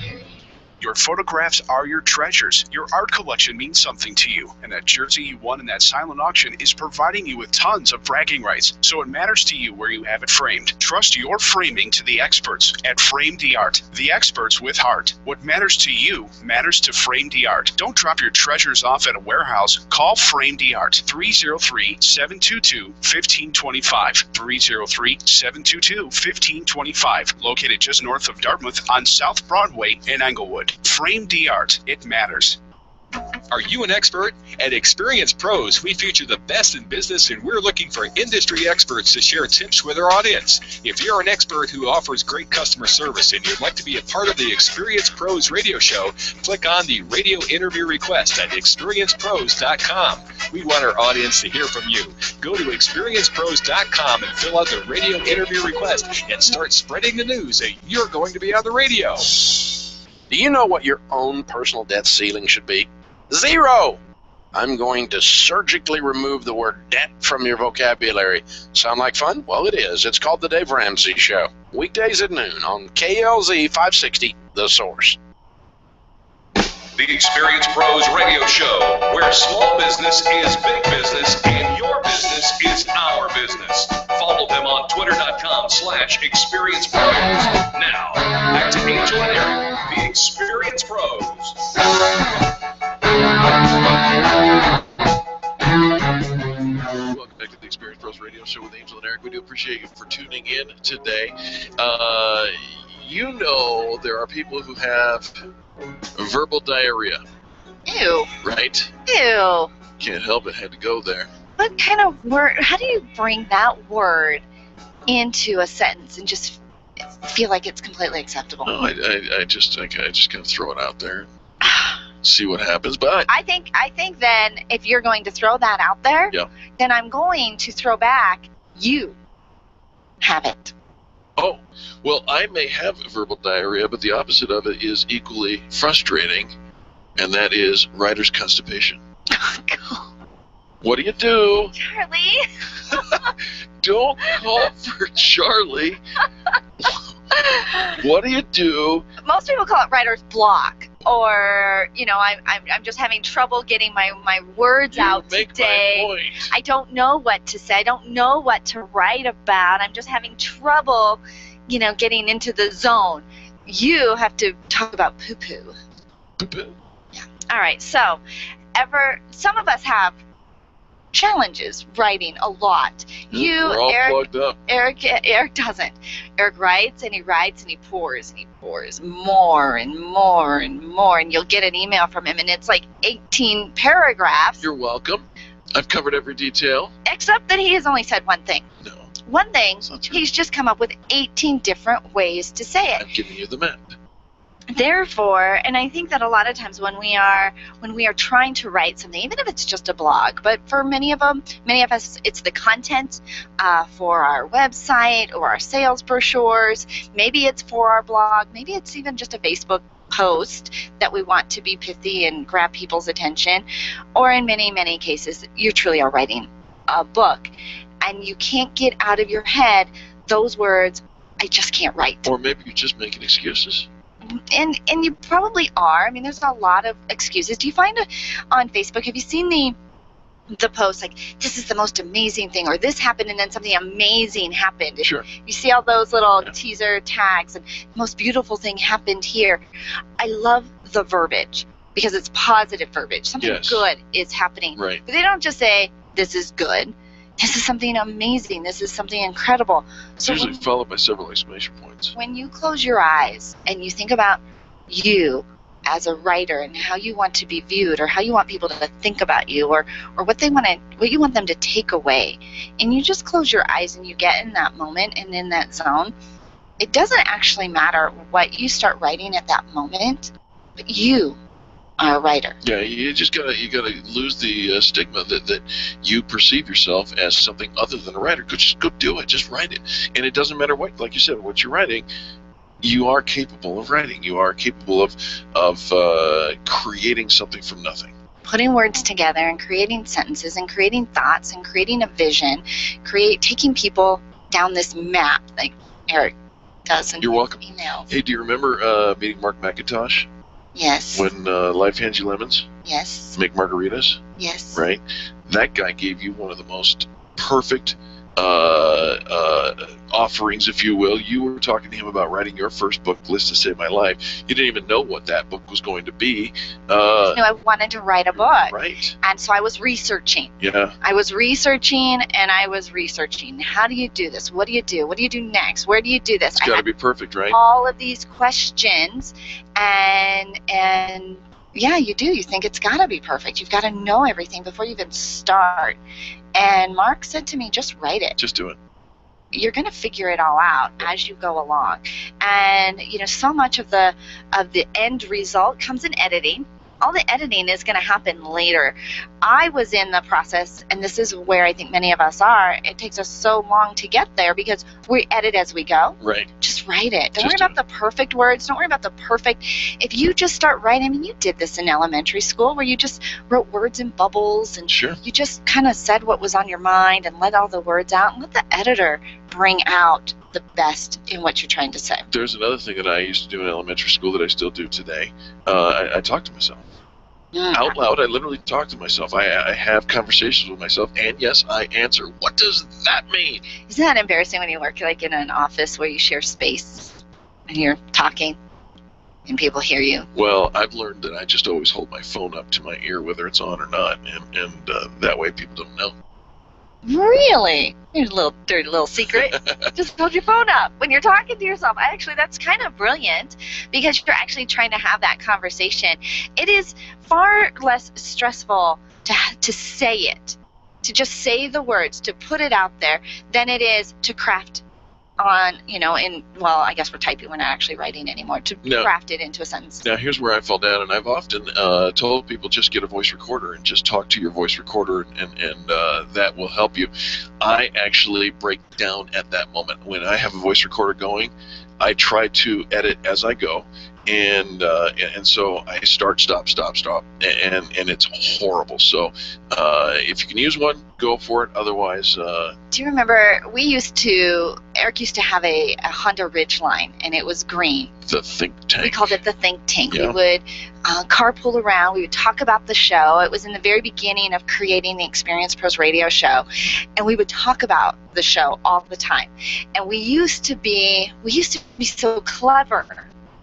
Your photographs are your treasures. Your art collection means something to you, and that jersey you won in that silent auction is providing you with tons of bragging rights, so it matters to you where you have it framed. Trust your framing to the experts at Frame the Art, the experts with heart. What matters to you matters to Frame the Art. Don't drop your treasures off at a warehouse. Call Frame the Art, 303-722-1525, 303-722-1525, located just north of Dartmouth on South Broadway in Englewood. Frame the Art. It matters. Are you an expert? At Experience Pros, we feature the best in business, and we're looking for industry experts to share tips with our audience. If you're an expert who offers great customer service and you'd like to be a part of the Experience Pros radio show, click on the radio interview request at experiencepros.com. We want our audience to hear from you. Go to experiencepros.com and fill out the radio interview request and start spreading the news that you're going to be on the radio. Do you know what your own personal debt ceiling should be? 0! I'm going to surgically remove the word debt from your vocabulary. Sound like fun? Well, it is. It's called The Dave Ramsey Show. Weekdays at noon on KLZ 560, The Source. The Experience Pros radio show, where small business is big business and your business is our business. Follow them on twitter.com/experiencepros. Now, back to Angel and Eric, the Experience Pros. Welcome back to the Experience Pros Radio Show with Angel and Eric. We do appreciate you for tuning in today. You know there are people who have verbal diarrhea. Ew. Right? Ew. Can't help it. Had to go there. What kind of word? How do you bring that word into a sentence and just feel like it's completely acceptable? No, I just kind of throw it out there. See what happens. But I think then if you're going to throw that out there, then I'm going to throw back, you have it. Oh, well, I may have verbal diarrhea, but the opposite of it is equally frustrating, and that is writer's constipation. What do you do? Charlie. Don't call for Charlie. What do you do? Most people call it writer's block, or I'm just having trouble getting my words out today. My point. I don't know what to say. I don't know what to write about. I'm just having trouble, getting into the zone. You have to talk about poo-poo. Poo-poo. Yeah. All right. So, some of us have challenges writing a lot. We're all plugged up. Eric doesn't. Eric writes and he pours more and more and more, and you'll get an email from him and it's like 18 paragraphs. You're welcome. I've covered every detail. Except that he has only said one thing. No. One thing. He's just come up with 18 different ways to say it. I'm giving you the map. Therefore, and I think that a lot of times when we are trying to write something, even if it's just a blog, but for many of us, it's the content for our website or our sales brochures. Maybe it's for our blog. Maybe it's even just a Facebook post that we want to be pithy and grab people's attention. Or in many, many cases, you truly are writing a book, and you can't get out of your head those words, I just can't write. Or maybe you're just making excuses. And you probably are. I mean, there's a lot of excuses. Do you find on Facebook, have you seen the post like, this is the most amazing thing, or this happened and then something amazing happened? Sure. You see all those little teaser tags and most beautiful thing happened here. I love the verbiage because it's positive verbiage. Something good is happening. Right. But they don't just say, this is good. This is something amazing. This is something incredible. It's usually followed by several exclamation points. When you close your eyes and you think about you as a writer and how you want to be viewed, or how you want people to think about you, or what you want them to take away, and you just close your eyes and you get in that moment and in that zone, it doesn't actually matter what you start writing at that moment, but you are a writer. Yeah, you gotta lose the stigma that you perceive yourself as something other than a writer. Just go do it. Just write it, and it doesn't matter what, like you said, what you're writing. You are capable of writing. You are capable of creating something from nothing. Putting words together and creating sentences and creating thoughts and creating a vision, taking people down this map like Eric does in You're welcome. emails. Hey, do you remember meeting Mark McIntosh? Yes. When life hands you lemons, Yes. make margaritas, Yes. right? That guy gave you one of the most perfect offerings, if you will. You were talking to him about writing your first book, List to Save My Life. You didn't even know what that book was going to be. I wanted to write a book. Right. And so I was researching. Yeah. I was researching and I was researching. How do you do this? What do you do? What do you do next? Where do you do this? It's got to be perfect, right? All of these questions, and yeah, you do. You think it's got to be perfect. You've got to know everything before you even start. And Mark said to me, just write it. Just do it. You're going to figure it all out as you go along. And, so much of the end result comes in editing. All the editing is going to happen later. I was in the process, and this is where I think many of us are. It takes us so long to get there because we edit as we go. Right. Just write it. Don't worry about the perfect words. Don't worry about the perfect. If you just start writing, I mean, you did this in elementary school where you just wrote words in bubbles and you just kind of said what was on your mind and let all the words out and let the editor bring out the best in what you're trying to say. There's another thing that I used to do in elementary school that I still do today. I talk to myself. Out loud, I literally talk to myself. I have conversations with myself, and yes, I answer. What does that mean? Isn't that embarrassing when you work like in an office where you share space and you're talking and people hear you? Well, I've learned that I just always hold my phone up to my ear, whether it's on or not, and that way people don't know. Really? Here's a little dirty little secret. Just hold your phone up when you're talking to yourself. Actually, that's kind of brilliant because you're actually trying to have that conversation. It is far less stressful to say it, to just say the words, to put it out there, than it is to craft on, I guess we're typing, we're not actually writing anymore, to craft it into a sentence. Now, here's where I fall down, and I've often told people just get a voice recorder and just talk to your voice recorder, and that will help you. I actually break down at that moment. When I have a voice recorder going, I try to edit as I go, and so I start, stop, and it's horrible. So if you can use one, go for it. Otherwise, do you remember Eric used to have a Honda Ridgeline, and it was green. The think tank. We called it the think tank. Yeah. We would carpool around. We would talk about the show. It was in the very beginning of creating the Experience Pros radio show, and we would talk about the show all the time. And we used to be so clever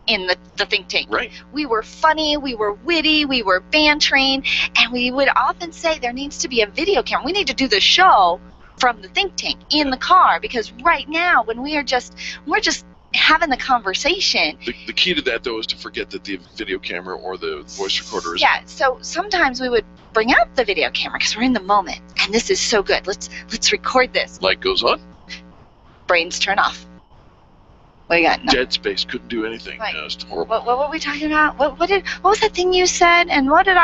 in the think tank. Right. We were funny, we were witty, we were bantering, and we would often say there needs to be a video camera. We need to do the show from the think tank in the car, because right now when we're just having the conversation. The key to that, though, is to forget that the video camera or the voice recorder is. Yeah, so sometimes we would bring out the video camera because we're in the moment, and this is so good. Let's record this. Light goes on. Brains turn off. What do you got? No. Dead space, couldn't do anything. Right. No, it's horrible. What were we talking about? What was that thing you said? And what did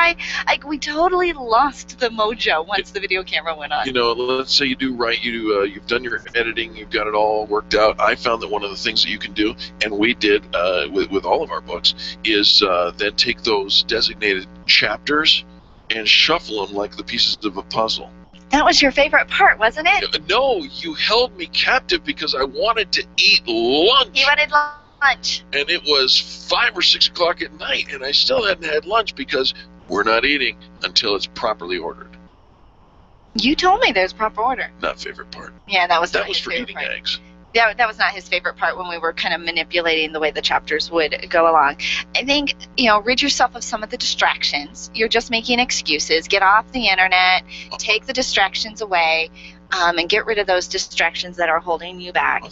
we totally lost the mojo once the video camera went on. Let's say you do right. You've done your editing. You've got it all worked out. I found that one of the things that you can do, and we did with all of our books, is then take those designated chapters and shuffle them like the pieces of a puzzle. That was your favorite part, wasn't it? No, you held me captive because I wanted to eat lunch. You wanted lunch. And it was 5 or 6 o'clock at night, and I still hadn't had lunch because we're not eating until it's properly ordered. You told me there's proper order. Not favorite part. Yeah, that was for eating eggs. That was not his favorite part when we were kind of manipulating the way the chapters would go along. I think, rid yourself of some of the distractions. You're just making excuses. Get off the internet. Take the distractions away, and get rid of those distractions that are holding you back.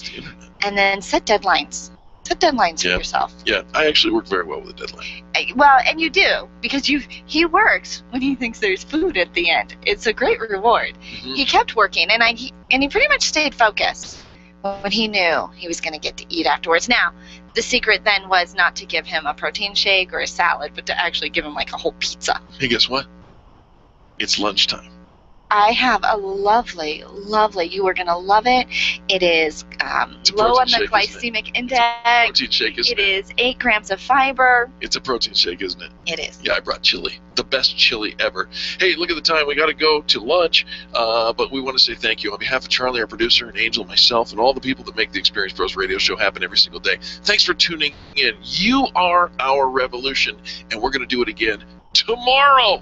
And then set deadlines. Set deadlines for yourself. Yeah, I actually work very well with a deadline. Well, and you do, because he works when he thinks there's food at the end. It's a great reward. Mm-hmm. He kept working, and he pretty much stayed focused when he knew he was going to get to eat afterwards. Now, the secret then was not to give him a protein shake or a salad, but to actually give him like a whole pizza. Hey, guess what? It's lunchtime. I have a lovely, you are going to love it. It is low on the glycemic index. Protein shake, isn't it? It is 8 grams of fiber. It's a protein shake, isn't it? It is. Yeah, I brought chili. The best chili ever. Hey, look at the time. We got to go to lunch, but we want to say thank you on behalf of Charlie, our producer, and Angel, myself, and all the people that make the Experience Pros radio show happen every single day. Thanks for tuning in. You are our revolution, and we're going to do it again tomorrow.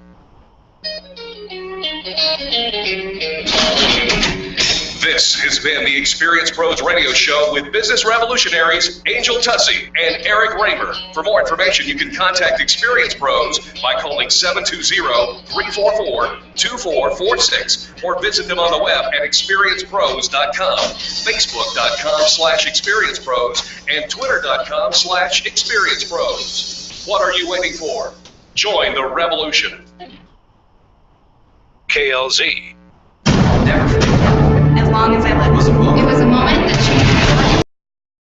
This has been the Experience Pros radio show with business revolutionaries Angel Tussey and Eric Raymer. For more information, you can contact Experience Pros by calling 720-344-2446 or visit them on the web at experiencepros.com, facebook.com/experiencepros, and twitter.com/experiencepros. What are you waiting for? Join the revolution. KLZ. Never